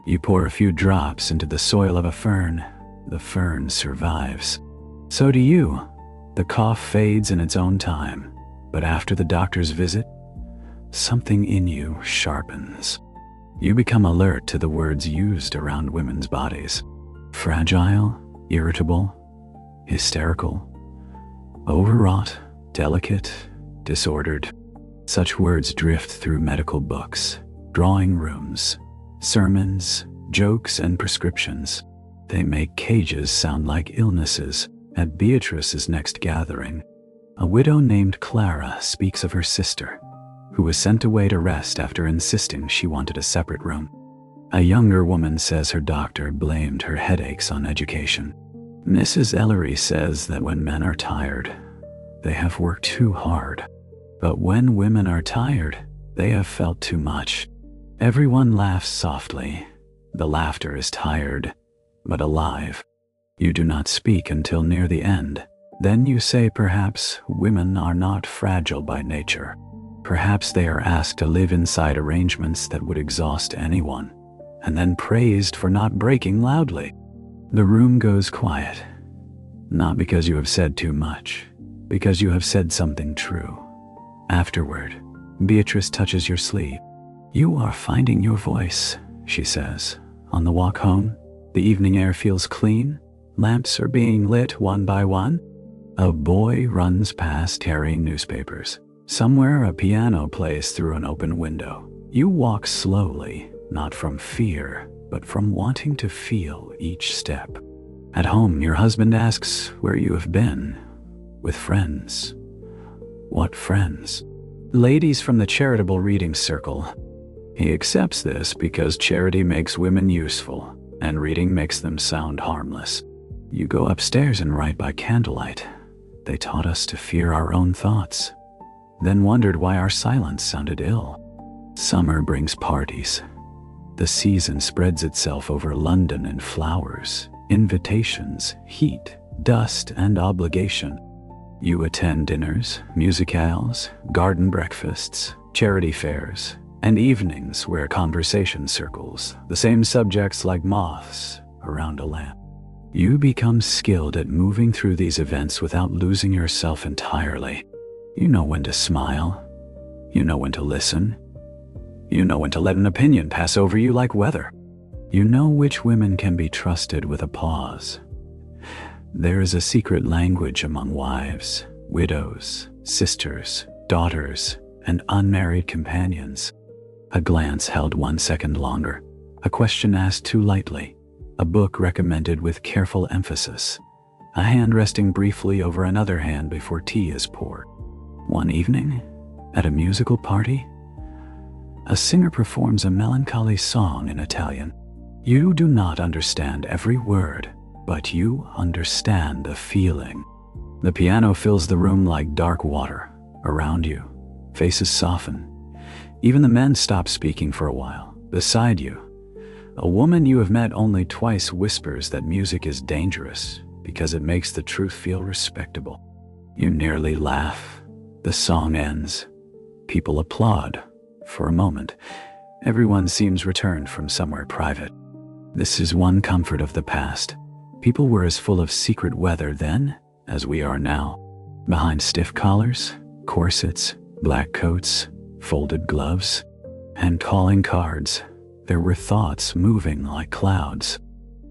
You pour a few drops into the soil of a fern. The fern survives. So do you. The cough fades in its own time, but after the doctor's visit, something in you sharpens. You become alert to the words used around women's bodies. Fragile, irritable, hysterical, overwrought, delicate, disordered. Such words drift through medical books, drawing rooms, sermons, jokes, and prescriptions. They make cages sound like illnesses. At Beatrice's next gathering, a widow named Clara speaks of her sister, who was sent away to rest after insisting she wanted a separate room. A younger woman says her doctor blamed her headaches on education. Mrs. Ellery says that when men are tired, they have worked too hard. But when women are tired, they have felt too much. Everyone laughs softly. The laughter is tired, but alive. You do not speak until near the end. Then you say perhaps women are not fragile by nature. Perhaps they are asked to live inside arrangements that would exhaust anyone, and then praised for not breaking loudly. The room goes quiet, not because you have said too much, because you have said something true. Afterward, Beatrice touches your sleeve. You are finding your voice, she says. On the walk home, the evening air feels clean. Lamps are being lit one by one. A boy runs past carrying newspapers. Somewhere a piano plays through an open window. You walk slowly, not from fear, but from wanting to feel each step. At home, your husband asks where you have been. With friends. What friends? Ladies from the charitable reading circle. He accepts this because charity makes women useful, and reading makes them sound harmless. You go upstairs and write by candlelight. They taught us to fear our own thoughts, then wondered why our silence sounded ill. Summer brings parties. The season spreads itself over London in flowers, invitations, heat, dust, and obligation. You attend dinners, musicales, garden breakfasts, charity fairs, and evenings where conversation circles, the same subjects like moths around a lamp. You become skilled at moving through these events without losing yourself entirely. You know when to smile. You know when to listen. You know when to let an opinion pass over you like weather. You know which women can be trusted with a pause. There is a secret language among wives, widows, sisters, daughters, and unmarried companions. A glance held 1 second longer, a question asked too lightly, a book recommended with careful emphasis, a hand resting briefly over another hand before tea is poured. One evening, at a musical party, a singer performs a melancholy song in Italian. You do not understand every word, but you understand the feeling. The piano fills the room like dark water. Around you, faces soften. Even the men stop speaking for a while. Beside you, a woman you have met only twice whispers that music is dangerous because it makes the truth feel respectable. You nearly laugh. The song ends. People applaud. For a moment, everyone seems returned from somewhere private. This is one comfort of the past. People were as full of secret weather then as we are now. Behind stiff collars, corsets, black coats, folded gloves, and calling cards, there were thoughts moving like clouds.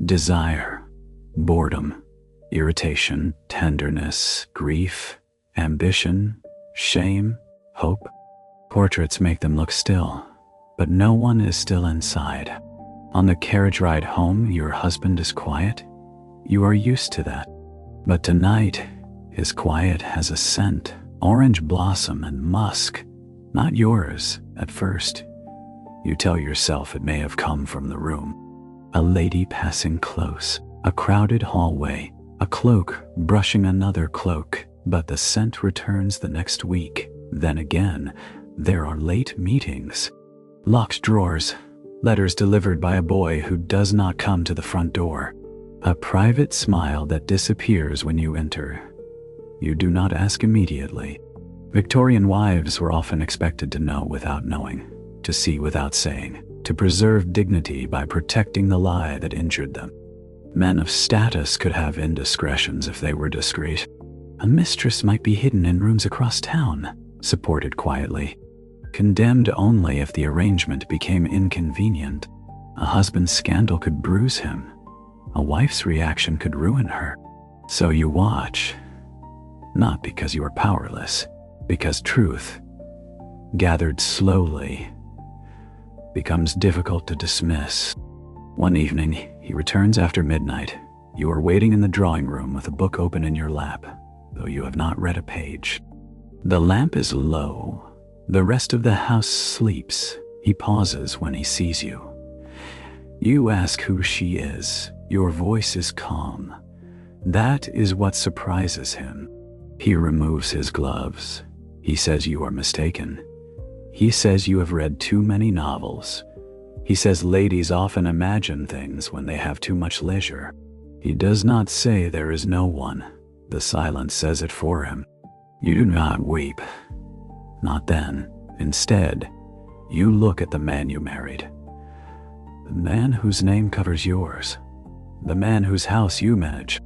Desire, boredom, irritation, tenderness, grief, ambition, shame, hope. Portraits make them look still, but no one is still inside. On the carriage ride home, your husband is quiet. You are used to that. But tonight, his quiet has a scent, orange blossom and musk, not yours at first. You tell yourself it may have come from the room. A lady passing close, a crowded hallway, a cloak brushing another cloak, but the scent returns the next week. Then again, there are late meetings, locked drawers, letters delivered by a boy who does not come to the front door, a private smile that disappears when you enter. You do not ask immediately. Victorian wives were often expected to know without knowing, to see without saying, to preserve dignity by protecting the lie that injured them. Men of status could have indiscretions if they were discreet. A mistress might be hidden in rooms across town, supported quietly, condemned only if the arrangement became inconvenient. A husband's scandal could bruise him. A wife's reaction could ruin her. So you watch, not because you are powerless, because truth, gathered slowly, becomes difficult to dismiss. One evening, he returns after midnight. You are waiting in the drawing room with a book open in your lap, though you have not read a page. The lamp is low. The rest of the house sleeps. He pauses when he sees you. You ask who she is. Your voice is calm. That is what surprises him. He removes his gloves. He says you are mistaken. He says you have read too many novels. He says ladies often imagine things when they have too much leisure. He does not say there is no one. The silence says it for him. You do not weep. Not then. Instead, you look at the man you married. The man whose name covers yours. The man whose house you manage.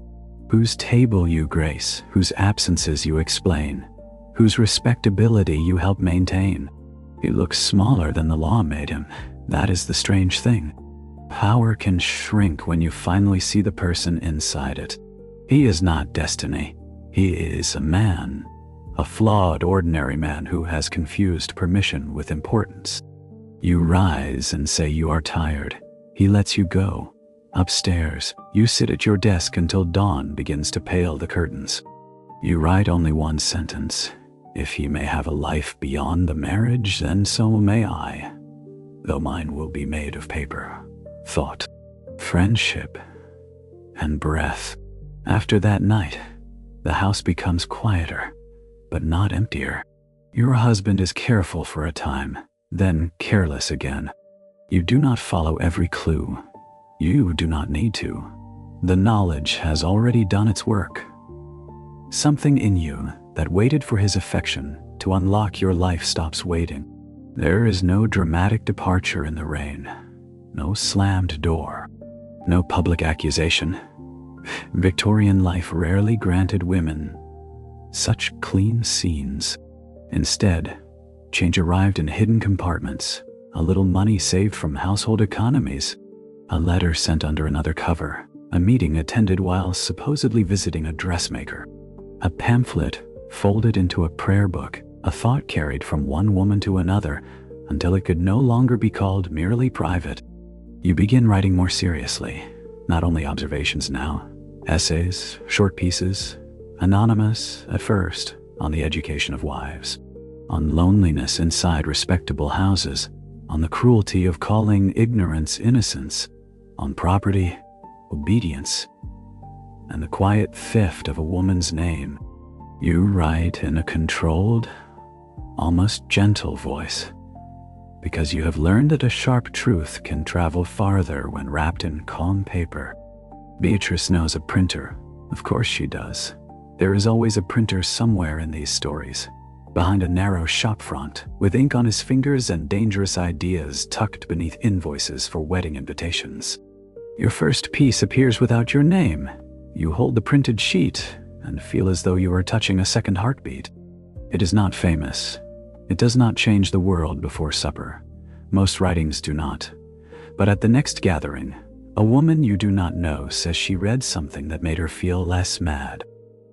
Whose table you grace. Whose absences you explain. Whose respectability you help maintain. He looks smaller than the law made him. That is the strange thing. Power can shrink when you finally see the person inside it. He is not destiny. He is a man. A flawed, ordinary man who has confused permission with importance. You rise and say you are tired. He lets you go. Upstairs, you sit at your desk until dawn begins to pale the curtains. You write only one sentence. If he may have a life beyond the marriage, then so may I, though mine will be made of paper, thought, friendship, and breath. After that night, the house becomes quieter, but not emptier. Your husband is careful for a time, then careless again. You do not follow every clue. You do not need to. The knowledge has already done its work. Something in you that waited for his affection to unlock your life stops waiting. There is no dramatic departure in the rain, no slammed door, no public accusation. Victorian life rarely granted women such clean scenes. Instead, change arrived in hidden compartments, a little money saved from household economies, a letter sent under another cover, a meeting attended while supposedly visiting a dressmaker, a pamphlet folded into a prayer book, a thought carried from one woman to another until it could no longer be called merely private. You begin writing more seriously, Not only observations now, essays, short pieces, anonymous at first, on the education of wives, on loneliness inside respectable houses, on the cruelty of calling ignorance innocence, on property, obedience, and the quiet theft of a woman's name. You write in a controlled, almost gentle voice, because you have learned that a sharp truth can travel farther when wrapped in calm paper. Beatrice knows a printer. Of course she does. There is always a printer somewhere in these stories, behind a narrow shop front, with ink on his fingers and dangerous ideas tucked beneath invoices for wedding invitations. Your first piece appears without your name. You hold the printed sheet and feel as though you are touching a second heartbeat. It is not famous. It does not change the world before supper. Most writings do not. But at the next gathering, a woman you do not know says she read something that made her feel less mad.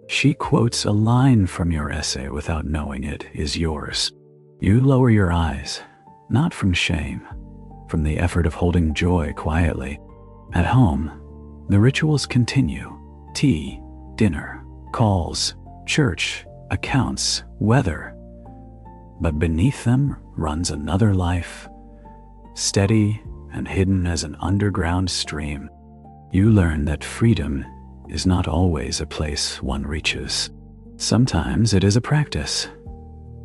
She quotes a line from your essay without knowing it is yours. You lower your eyes, not from shame, from the effort of holding joy quietly. At home, the rituals continue. Tea, dinner, calls, church, accounts, weather. But beneath them runs another life, steady and hidden as an underground stream. You learn that freedom is not always a place one reaches. Sometimes it is a practice.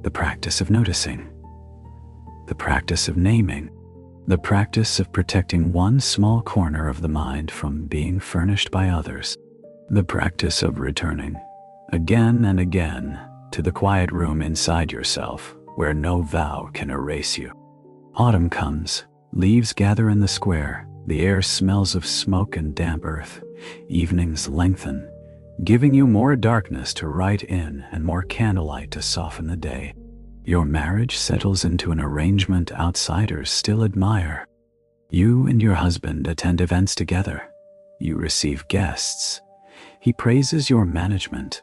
The practice of noticing. The practice of naming. The practice of protecting one small corner of the mind from being furnished by others. The practice of returning, again and again, to the quiet room inside yourself where no vow can erase you. Autumn comes. Leaves gather in the square. The air smells of smoke and damp earth. Evenings lengthen, giving you more darkness to write in and more candlelight to soften the day. Your marriage settles into an arrangement outsiders still admire. You and your husband attend events together. You receive guests. He praises your management.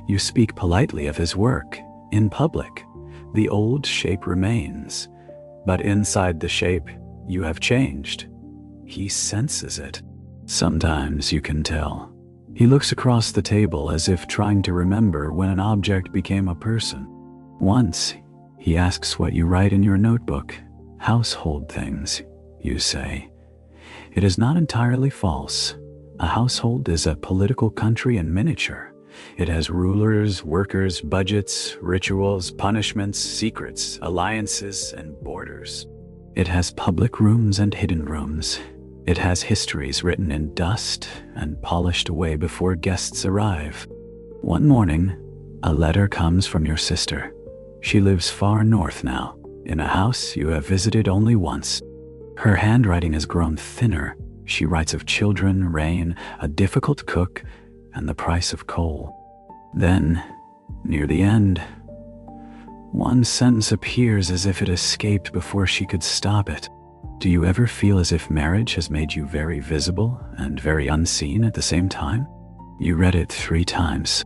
You speak politely of his work. In public, the old shape remains, but inside the shape, you have changed. He senses it. Sometimes you can tell. He looks across the table as if trying to remember when an object became a person. Once, he asks what you write in your notebook. Household things, you say. It is not entirely false. A household is a political country in miniature. It has rulers, workers, budgets, rituals, punishments, secrets, alliances, and borders. It has public rooms and hidden rooms. It has histories written in dust and polished away before guests arrive. One morning, a letter comes from your sister. She lives far north now, in a house you have visited only once. Her handwriting has grown thinner. She writes of children, rain, a difficult cook, and the price of coal. Then, near the end, one sentence appears as if it escaped before she could stop it. Do you ever feel as if marriage has made you very visible and very unseen at the same time? You read it 3 times.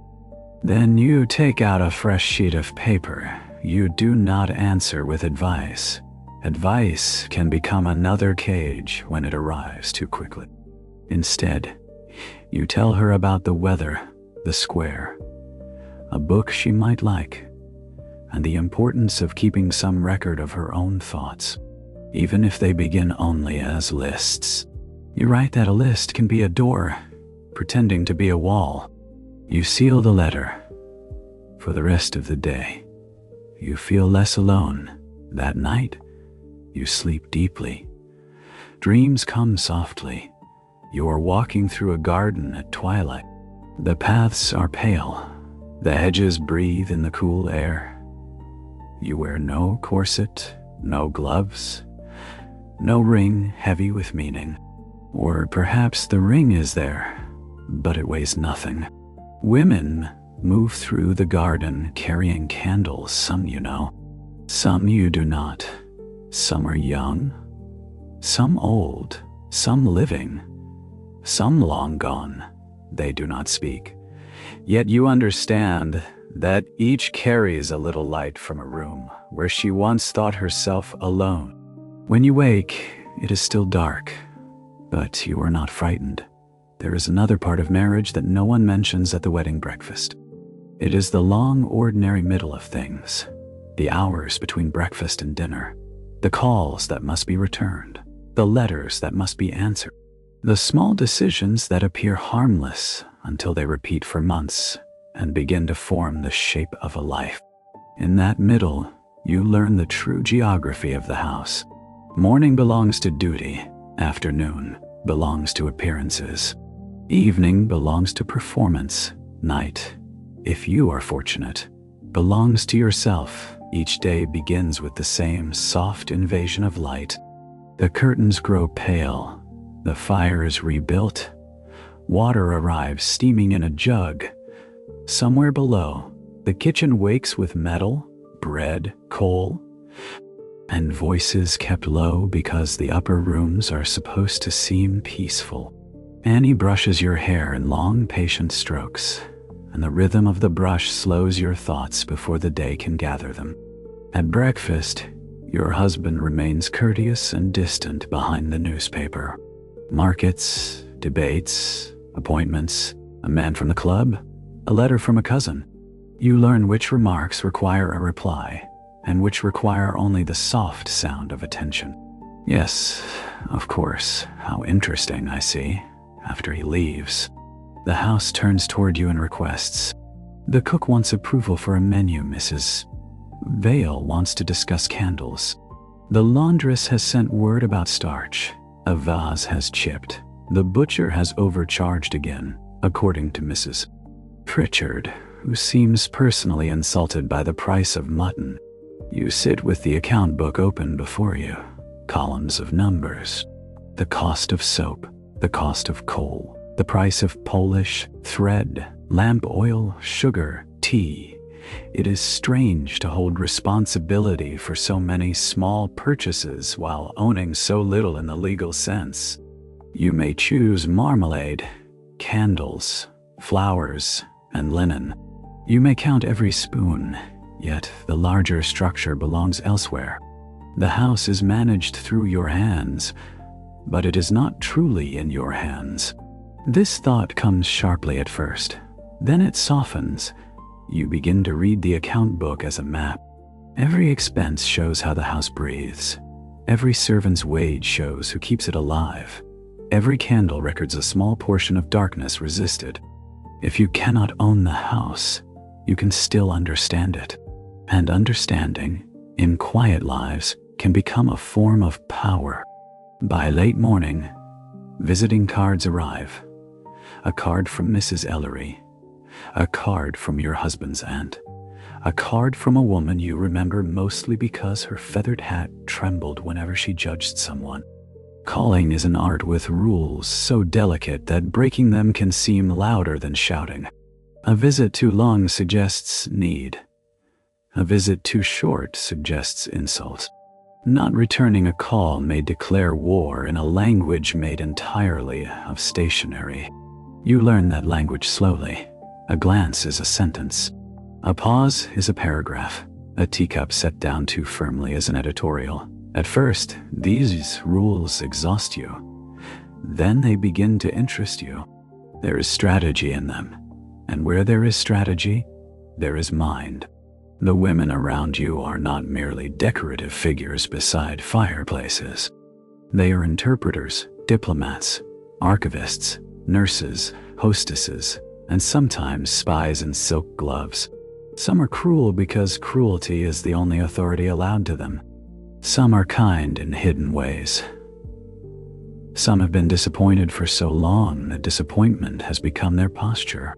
Then you take out a fresh sheet of paper. You do not answer with advice. Advice can become another cage when it arrives too quickly. Instead, you tell her about the weather, the square, a book she might like, and the importance of keeping some record of her own thoughts, even if they begin only as lists. You write that a list can be a door, pretending to be a wall. You seal the letter. For the rest of the day, you feel less alone. That night, you sleep deeply. Dreams come softly. You are walking through a garden at twilight. The paths are pale. The hedges breathe in the cool air. You wear no corset, no gloves, no ring heavy with meaning. Or perhaps the ring is there, but it weighs nothing. Women move through the garden carrying candles, some you know, some you do not. Some are young, some old, some living, some long gone. They do not speak. Yet you understand that each carries a little light from a room where she once thought herself alone. When you wake, it is still dark, but you are not frightened. there is another part of marriage that no one mentions at the wedding breakfast. It is the long, ordinary middle of things, the hours between breakfast and dinner, the calls that must be returned, the letters that must be answered, the small decisions that appear harmless until they repeat for months and begin to form the shape of a life. In that middle, you learn the true geography of the house. Morning belongs to duty, afternoon belongs to appearances, evening belongs to performance, night, if you are fortunate, belongs to yourself. Each day begins with the same soft invasion of light. The curtains grow pale, the fire is rebuilt, water arrives steaming in a jug. Somewhere below, the kitchen wakes with metal, bread, coal, and voices kept low because the upper rooms are supposed to seem peaceful. Annie brushes your hair in long, patient strokes, and the rhythm of the brush slows your thoughts before the day can gather them. At breakfast, your husband remains courteous and distant behind the newspaper. Markets, debates, appointments, a man from the club, a letter from a cousin. You learn which remarks require a reply, and which require only the soft sound of attention. Yes, of course, how interesting, I see. After he leaves, the house turns toward you and requests. The cook wants approval for a menu, Mrs. Vale wants to discuss candles. The laundress has sent word about starch. A vase has chipped. The butcher has overcharged again, according to Mrs. Pritchard, who seems personally insulted by the price of mutton. You sit with the account book open before you, columns of numbers. The cost of soap, the cost of coal, the price of polish, thread, lamp oil, sugar, tea. It is strange to hold responsibility for so many small purchases while owning so little in the legal sense. You may choose marmalade, candles, flowers, and linen. You may count every spoon, yet the larger structure belongs elsewhere. The house is managed through your hands, but it is not truly in your hands. This thought comes sharply at first. Then it softens. You begin to read the account book as a map. Every expense shows how the house breathes. Every servant's wage shows who keeps it alive. Every candle records a small portion of darkness resisted. If you cannot own the house, you can still understand it. And understanding, in quiet lives, can become a form of power. By late morning, visiting cards arrive. A card from Mrs. Ellery. A card from your husband's aunt. A card from a woman you remember mostly because her feathered hat trembled whenever she judged someone. Calling is an art with rules so delicate that breaking them can seem louder than shouting. A visit too long suggests need. A visit too short suggests insult. Not returning a call may declare war in a language made entirely of stationery. You learn that language slowly. A glance is a sentence. A pause is a paragraph. A teacup set down too firmly is an editorial. At first, these rules exhaust you. Then they begin to interest you. There is strategy in them. And where there is strategy, there is mind. The women around you are not merely decorative figures beside fireplaces. They are interpreters, diplomats, archivists, nurses, hostesses, and sometimes spies in silk gloves. Some are cruel because cruelty is the only authority allowed to them. Some are kind in hidden ways. Some have been disappointed for so long that disappointment has become their posture.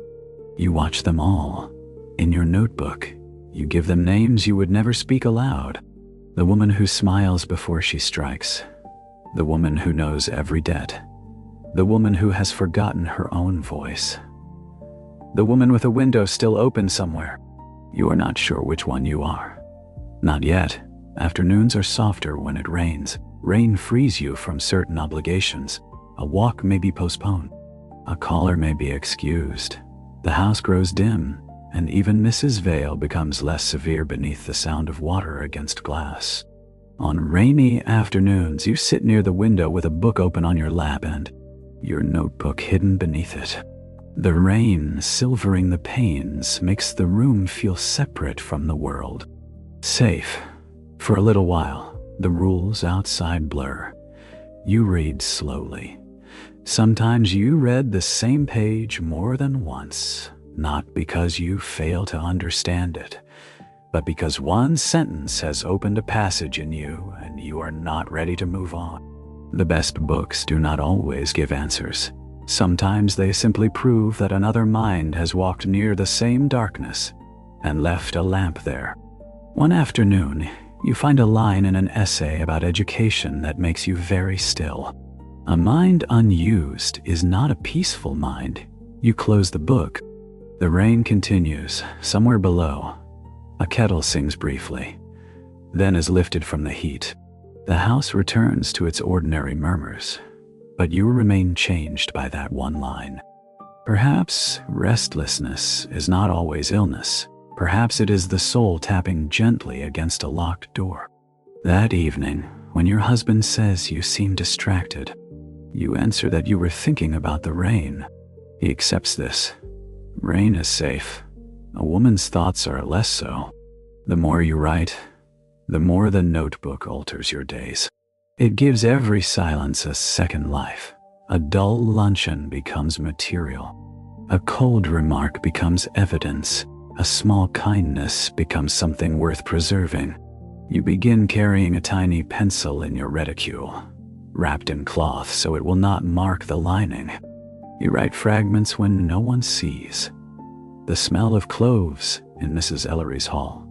You watch them all. In your notebook, you give them names you would never speak aloud. The woman who smiles before she strikes. The woman who knows every debt. The woman who has forgotten her own voice. The woman with a window still open somewhere. You are not sure which one you are. Not yet. Afternoons are softer when it rains. Rain frees you from certain obligations. A walk may be postponed. A caller may be excused. The house grows dim, and even Mrs. Vale becomes less severe beneath the sound of water against glass. On rainy afternoons, you sit near the window with a book open on your lap and your notebook hidden beneath it. The rain silvering the panes makes the room feel separate from the world. Safe. For a little while, the rules outside blur. You read slowly. Sometimes you read the same page more than once, not because you fail to understand it, but because one sentence has opened a passage in you and you are not ready to move on. The best books do not always give answers. Sometimes they simply prove that another mind has walked near the same darkness and left a lamp there. One afternoon, you find a line in an essay about education that makes you very still. A mind unused is not a peaceful mind. You close the book. The rain continues, somewhere below. A kettle sings briefly, then is lifted from the heat. The house returns to its ordinary murmurs, but you remain changed by that one line. Perhaps restlessness is not always illness. Perhaps it is the soul tapping gently against a locked door. That evening, when your husband says you seem distracted, you answer that you were thinking about the rain. He accepts this. Rain is safe. A woman's thoughts are less so. The more you write, the more the notebook alters your days. It gives every silence a second life. A dull luncheon becomes material. A cold remark becomes evidence. A small kindness becomes something worth preserving. You begin carrying a tiny pencil in your reticule, wrapped in cloth so it will not mark the lining. You write fragments when no one sees. The smell of cloves in Mrs. Ellery's hall.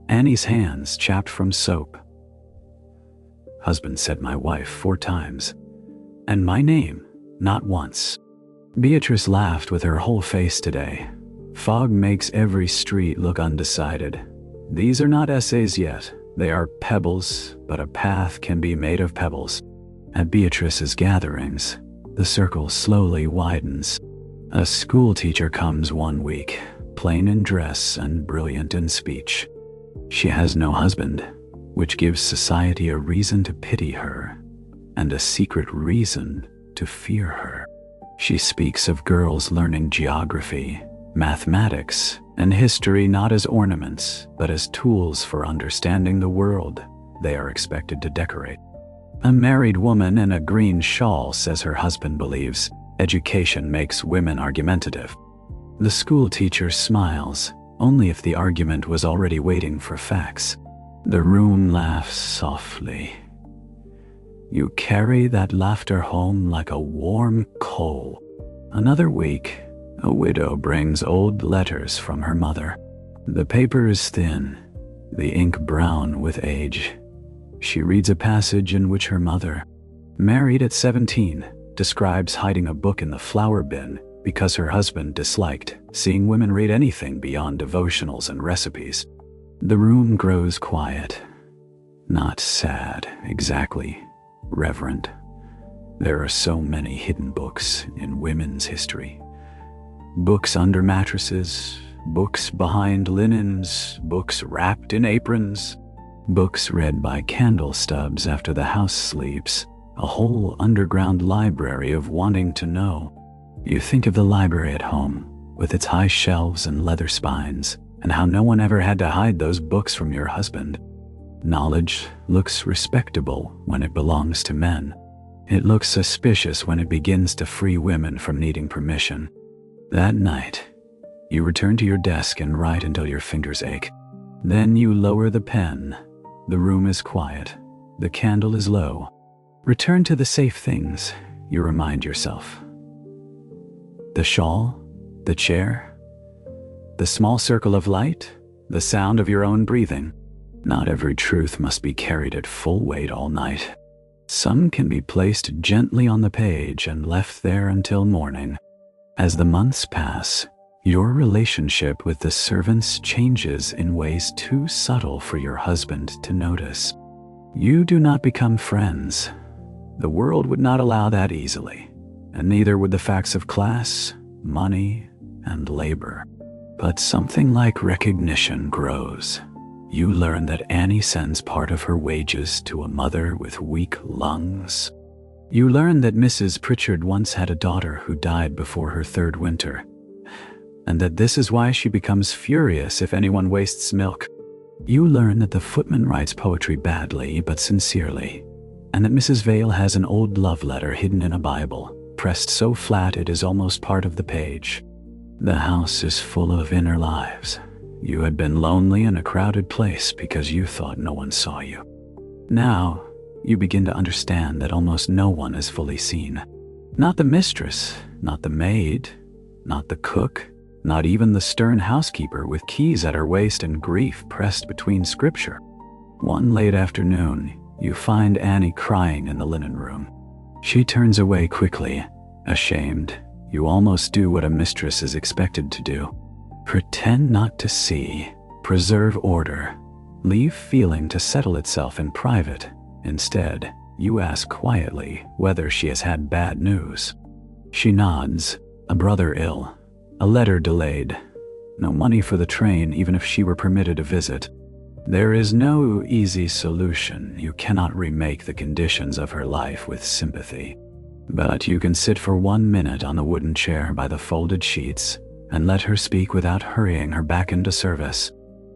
Annie's hands chapped from soap. Husband said my wife 4 times, and my name not once. Beatrice laughed with her whole face today. Fog makes every street look undecided. These are not essays yet. They are pebbles, but a path can be made of pebbles. At Beatrice's gatherings, the circle slowly widens. A school teacher comes one week, plain in dress and brilliant in speech. She has no husband, which gives society a reason to pity her and a secret reason to fear her. She speaks of girls learning geography, mathematics, and history not as ornaments, but as tools for understanding the world they are expected to decorate. A married woman in a green shawl says her husband believes education makes women argumentative. The school teacher smiles, only if the argument was already waiting for facts. The room laughs softly. You carry that laughter home like a warm coal. Another week, a widow brings old letters from her mother. The paper is thin, the ink brown with age. She reads a passage in which her mother, married at 17, describes hiding a book in the flower bin because her husband disliked seeing women read anything beyond devotionals and recipes. The room grows quiet. Not sad, exactly. Reverent. There are so many hidden books in women's history. Books under mattresses, books behind linens, books wrapped in aprons, books read by candle stubs after the house sleeps, a whole underground library of wanting to know. You think of the library at home, with its high shelves and leather spines, and how no one ever had to hide those books from your husband. Knowledge looks respectable when it belongs to men. It looks suspicious when it begins to free women from needing permission. That night, you return to your desk and write until your fingers ache. Then you lower the pen. The room is quiet. The candle is low. Return to the safe things, you remind yourself. The shawl, the chair, the small circle of light, the sound of your own breathing. Not every truth must be carried at full weight all night. Some can be placed gently on the page and left there until morning. As the months pass, your relationship with the servants changes in ways too subtle for your husband to notice. You do not become friends. The world would not allow that easily, and neither would the facts of class, money, and labor. But something like recognition grows. You learn that Annie sends part of her wages to a mother with weak lungs. You learn that Mrs. Pritchard once had a daughter who died before her third winter, and that this is why she becomes furious if anyone wastes milk. You learn that the footman writes poetry badly but sincerely, and that Mrs. Vale has an old love letter hidden in a Bible, pressed so flat it is almost part of the page. The house is full of inner lives. You had been lonely in a crowded place because you thought no one saw you. Now, you begin to understand that almost no one is fully seen. Not the mistress, not the maid, not the cook, not even the stern housekeeper with keys at her waist and grief pressed between scripture. One late afternoon, you find Annie crying in the linen room. She turns away quickly, ashamed. You almost do what a mistress is expected to do. Pretend not to see, preserve order, leave feeling to settle itself in private. Instead, you ask quietly whether she has had bad news. She nods. A brother ill, a letter delayed, no money for the train even if she were permitted a visit. There is no easy solution. You cannot remake the conditions of her life with sympathy. But you can sit for 1 minute on the wooden chair by the folded sheets and let her speak without hurrying her back into service.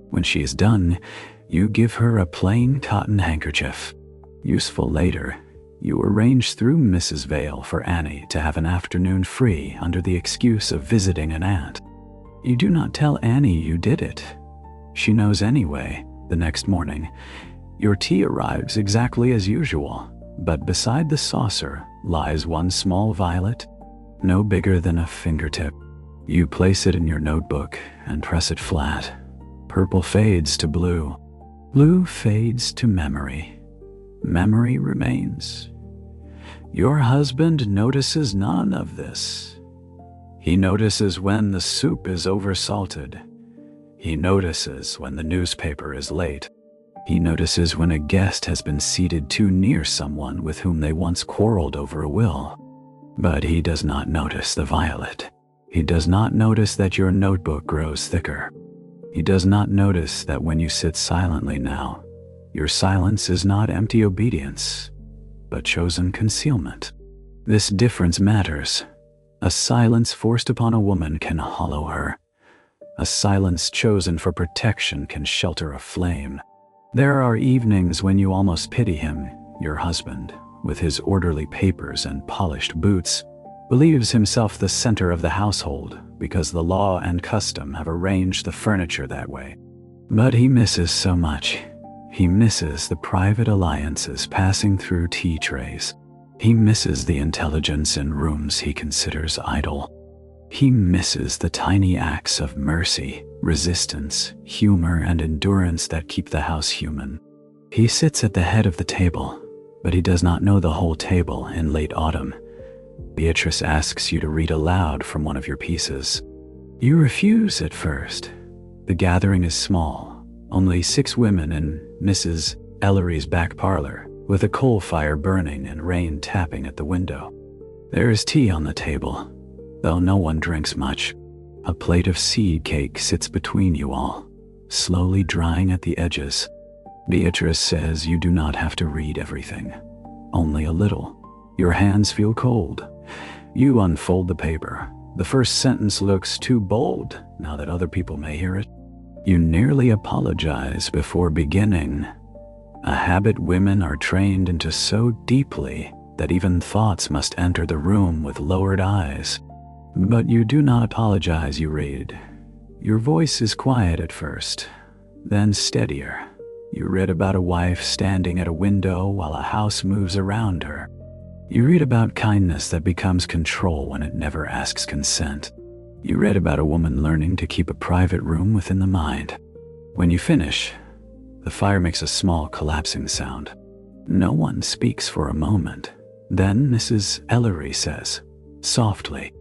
When she is done, you give her a plain cotton handkerchief. Useful later, you arrange through Mrs. Vale for Annie to have an afternoon free under the excuse of visiting an aunt. You do not tell Annie you did it. She knows anyway. The next morning, your tea arrives exactly as usual, but beside the saucer lies one small violet, no bigger than a fingertip. You place it in your notebook and press it flat. Purple fades to blue. Blue fades to memory. Memory remains. Your husband notices none of this. He notices when the soup is oversalted. He notices when the newspaper is late. He notices when a guest has been seated too near someone with whom they once quarreled over a will. But he does not notice the violet. He does not notice that your notebook grows thicker. He does not notice that when you sit silently now, your silence is not empty obedience, but chosen concealment. This difference matters. A silence forced upon a woman can hollow her. A silence chosen for protection can shelter a flame. There are evenings when you almost pity him. Your husband, with his orderly papers and polished boots, believes himself the center of the household because the law and custom have arranged the furniture that way. But he misses so much. He misses the private alliances passing through tea trays. He misses the intelligence in rooms he considers idle. He misses the tiny acts of mercy, resistance, humor, and endurance that keep the house human. He sits at the head of the table, but he does not know the whole table in late autumn. Beatrice asks you to read aloud from one of your pieces. You refuse at first. The gathering is small, only 6 women in Mrs. Ellery's back parlor, with a coal fire burning and rain tapping at the window. There is tea on the table, though no one drinks much. A plate of seed cake sits between you all, slowly drying at the edges. Beatrice says you do not have to read everything, only a little. Your hands feel cold. You unfold the paper. The first sentence looks too bold now that other people may hear it. You nearly apologize before beginning, a habit women are trained into so deeply that even thoughts must enter the room with lowered eyes. But you do not apologize, you read. Your voice is quiet at first, then steadier. You read about a wife standing at a window while a house moves around her. You read about kindness that becomes control when it never asks consent. You read about a woman learning to keep a private room within the mind. When you finish, the fire makes a small collapsing sound. No one speaks for a moment. Then Mrs. Ellery says, softly,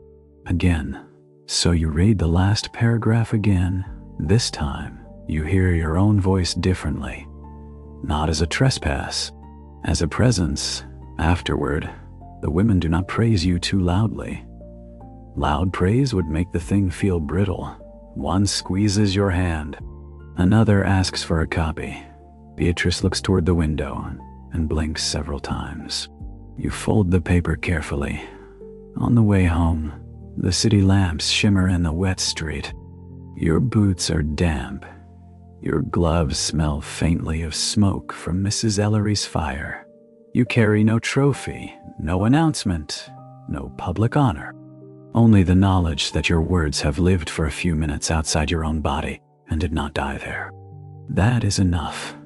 again. So you read the last paragraph again. This time, you hear your own voice differently. Not as a trespass, as a presence. Afterward, the women do not praise you too loudly. Loud praise would make the thing feel brittle. One squeezes your hand. Another asks for a copy. Beatrice looks toward the window and blinks several times. You fold the paper carefully. On the way home, the city lamps shimmer in the wet street. Your boots are damp. Your gloves smell faintly of smoke from Mrs. Ellery's fire. You carry no trophy, no announcement, no public honor. Only the knowledge that your words have lived for a few minutes outside your own body and did not die there. That is enough.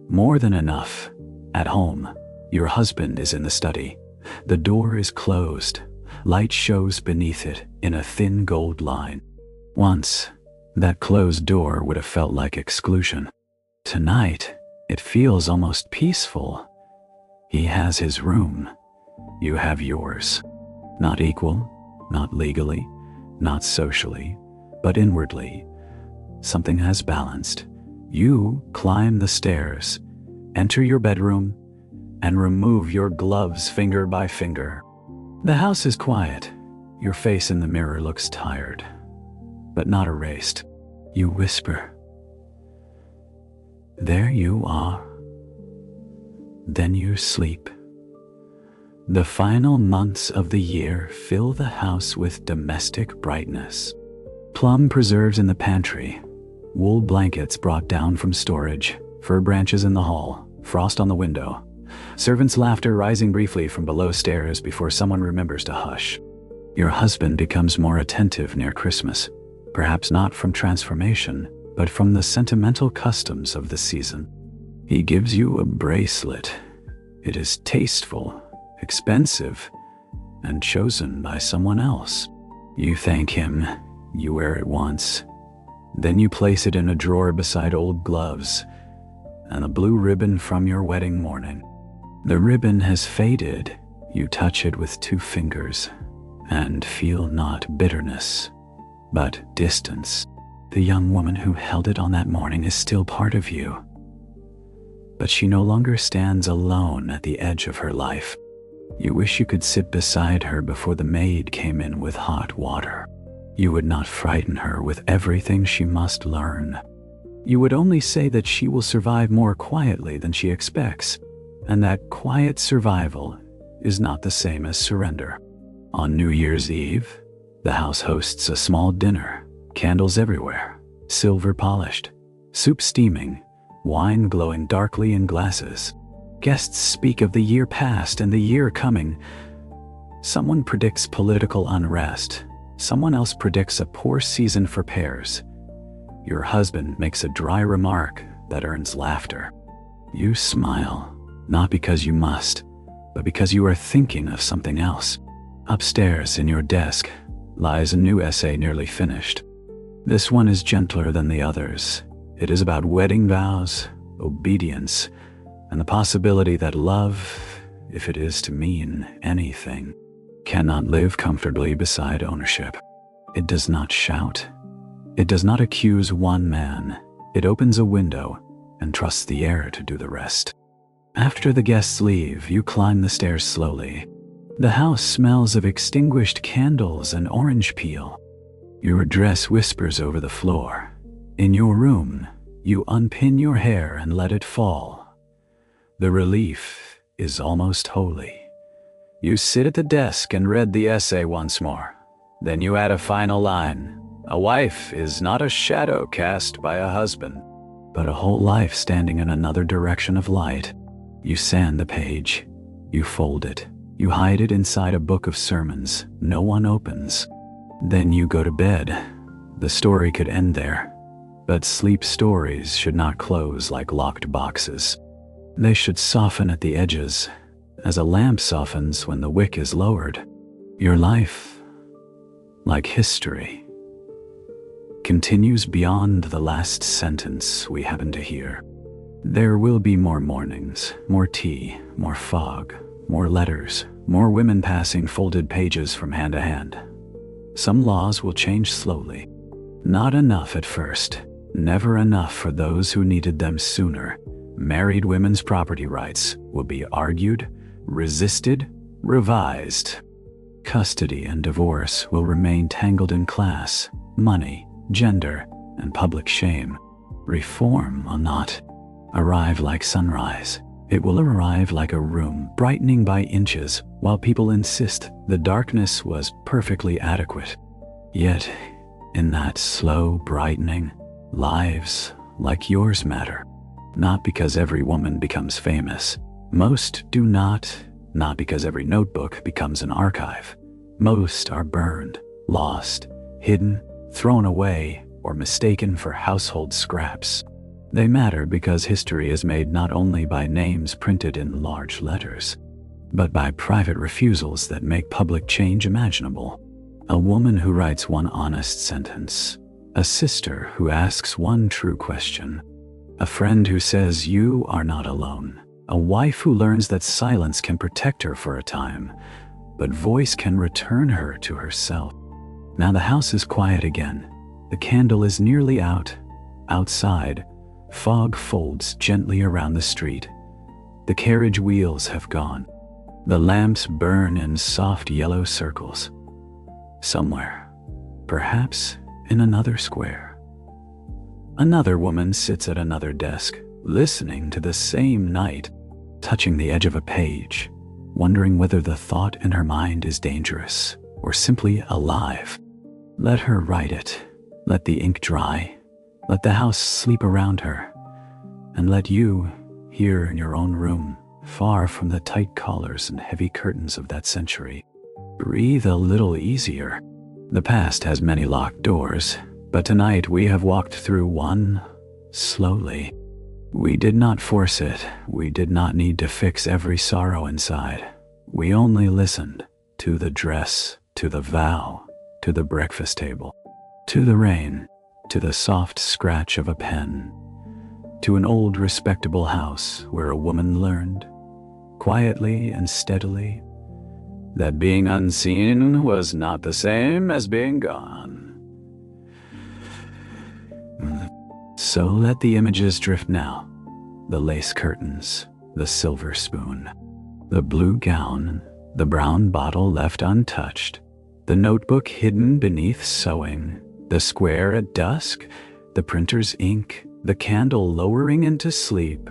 More than enough. At home, your husband is in the study. The door is closed. Light shows beneath it in a thin gold line. Once, that closed door would have felt like exclusion. Tonight, it feels almost peaceful. He has his room. You have yours. Not equal, not legally, not socially, but inwardly. Something has balanced. You climb the stairs, enter your bedroom, and remove your gloves finger by finger. The house is quiet. Your face in the mirror looks tired, but not erased. You whisper, "There you are." Then you sleep. The final months of the year fill the house with domestic brightness. Plum preserves in the pantry, wool blankets brought down from storage, fir branches in the hall, frost on the window, servants' laughter rising briefly from below stairs before someone remembers to hush. Your husband becomes more attentive near Christmas, perhaps not from transformation, but from the sentimental customs of the season. He gives you a bracelet. It is tasteful, expensive, and chosen by someone else. You thank him. You wear it once. Then you place it in a drawer beside old gloves and a blue ribbon from your wedding morning. The ribbon has faded. You touch it with 2 fingers and feel not bitterness, but distance. The young woman who held it on that morning is still part of you, but she no longer stands alone at the edge of her life. You wish you could sit beside her before the maid came in with hot water. You would not frighten her with everything she must learn. You would only say that she will survive more quietly than she expects, and that quiet survival is not the same as surrender. On New Year's Eve, the house hosts a small dinner, candles everywhere, silver polished, soup steaming, wine glowing darkly in glasses. Guests speak of the year past and the year coming. Someone predicts political unrest. Someone else predicts a poor season for pears. Your husband makes a dry remark that earns laughter. You smile, not because you must, but because you are thinking of something else. Upstairs in your desk lies a new essay nearly finished. This one is gentler than the others. It is about wedding vows, obedience, and the possibility that love, if it is to mean anything, cannot live comfortably beside ownership. It does not shout. It does not accuse one man. It opens a window and trusts the air to do the rest. After the guests leave, you climb the stairs slowly. The house smells of extinguished candles and orange peel. Your dress whispers over the floor. In your room, you unpin your hair and let it fall. The relief is almost holy. You sit at the desk and read the essay once more. Then you add a final line. A wife is not a shadow cast by a husband, but a whole life standing in another direction of light. You sand the page. You fold it. You hide it inside a book of sermons no one opens. Then you go to bed. The story could end there, but sleep stories should not close like locked boxes. They should soften at the edges, as a lamp softens when the wick is lowered. Your life, like history, continues beyond the last sentence we happen to hear. There will be more mornings, more tea, more fog, more letters, more women passing folded pages from hand to hand. Some laws will change slowly. Not enough at first, never enough for those who needed them sooner. Married women's property rights will be argued, resisted, revised. Custody and divorce will remain tangled in class, money, gender, and public shame. Reform will not arrive like sunrise. It will arrive like a room, brightening by inches, while people insist the darkness was perfectly adequate. Yet, in that slow brightening, lives like yours matter. Not because every woman becomes famous. Most do not because every notebook becomes an archive. Most are burned, lost, hidden, thrown away, or mistaken for household scraps. They matter because history is made not only by names printed in large letters, but by private refusals that make public change imaginable. A woman who writes one honest sentence, a sister who asks one true question, a friend who says you are not alone, a wife who learns that silence can protect her for a time, but voice can return her to herself. Now the house is quiet again. The candle is nearly out. Outside, fog folds gently around the street. The carriage wheels have gone. The lamps burn in soft yellow circles. Somewhere, perhaps in another square, another woman sits at another desk, listening to the same night, touching the edge of a page, wondering whether the thought in her mind is dangerous or simply alive. Let her write it. Let the ink dry. Let the house sleep around her. And let you, here in your own room, far from the tight collars and heavy curtains of that century, breathe a little easier. The past has many locked doors, but tonight we have walked through one, slowly. We did not force it. We did not need to fix every sorrow inside. We only listened to the dress, to the vow, to the breakfast table, to the rain, to the soft scratch of a pen, to an old respectable house where a woman learned, quietly and steadily, that being unseen was not the same as being gone. So let the images drift now. The lace curtains, the silver spoon, the blue gown, the brown bottle left untouched, the notebook hidden beneath sewing, the square at dusk, the printer's ink, the candle lowering into sleep.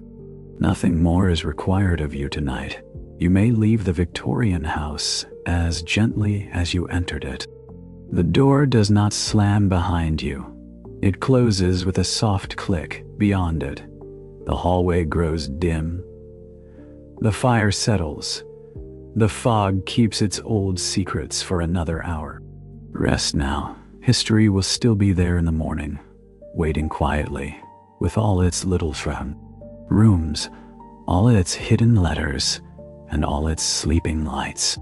Nothing more is required of you tonight. You may leave the Victorian house as gently as you entered it. The door does not slam behind you. It closes with a soft click beyond it. The hallway grows dim. The fire settles. The fog keeps its old secrets for another hour. Rest now. History will still be there in the morning, waiting quietly, with all its little rooms, all its hidden letters, and all its sleeping lights.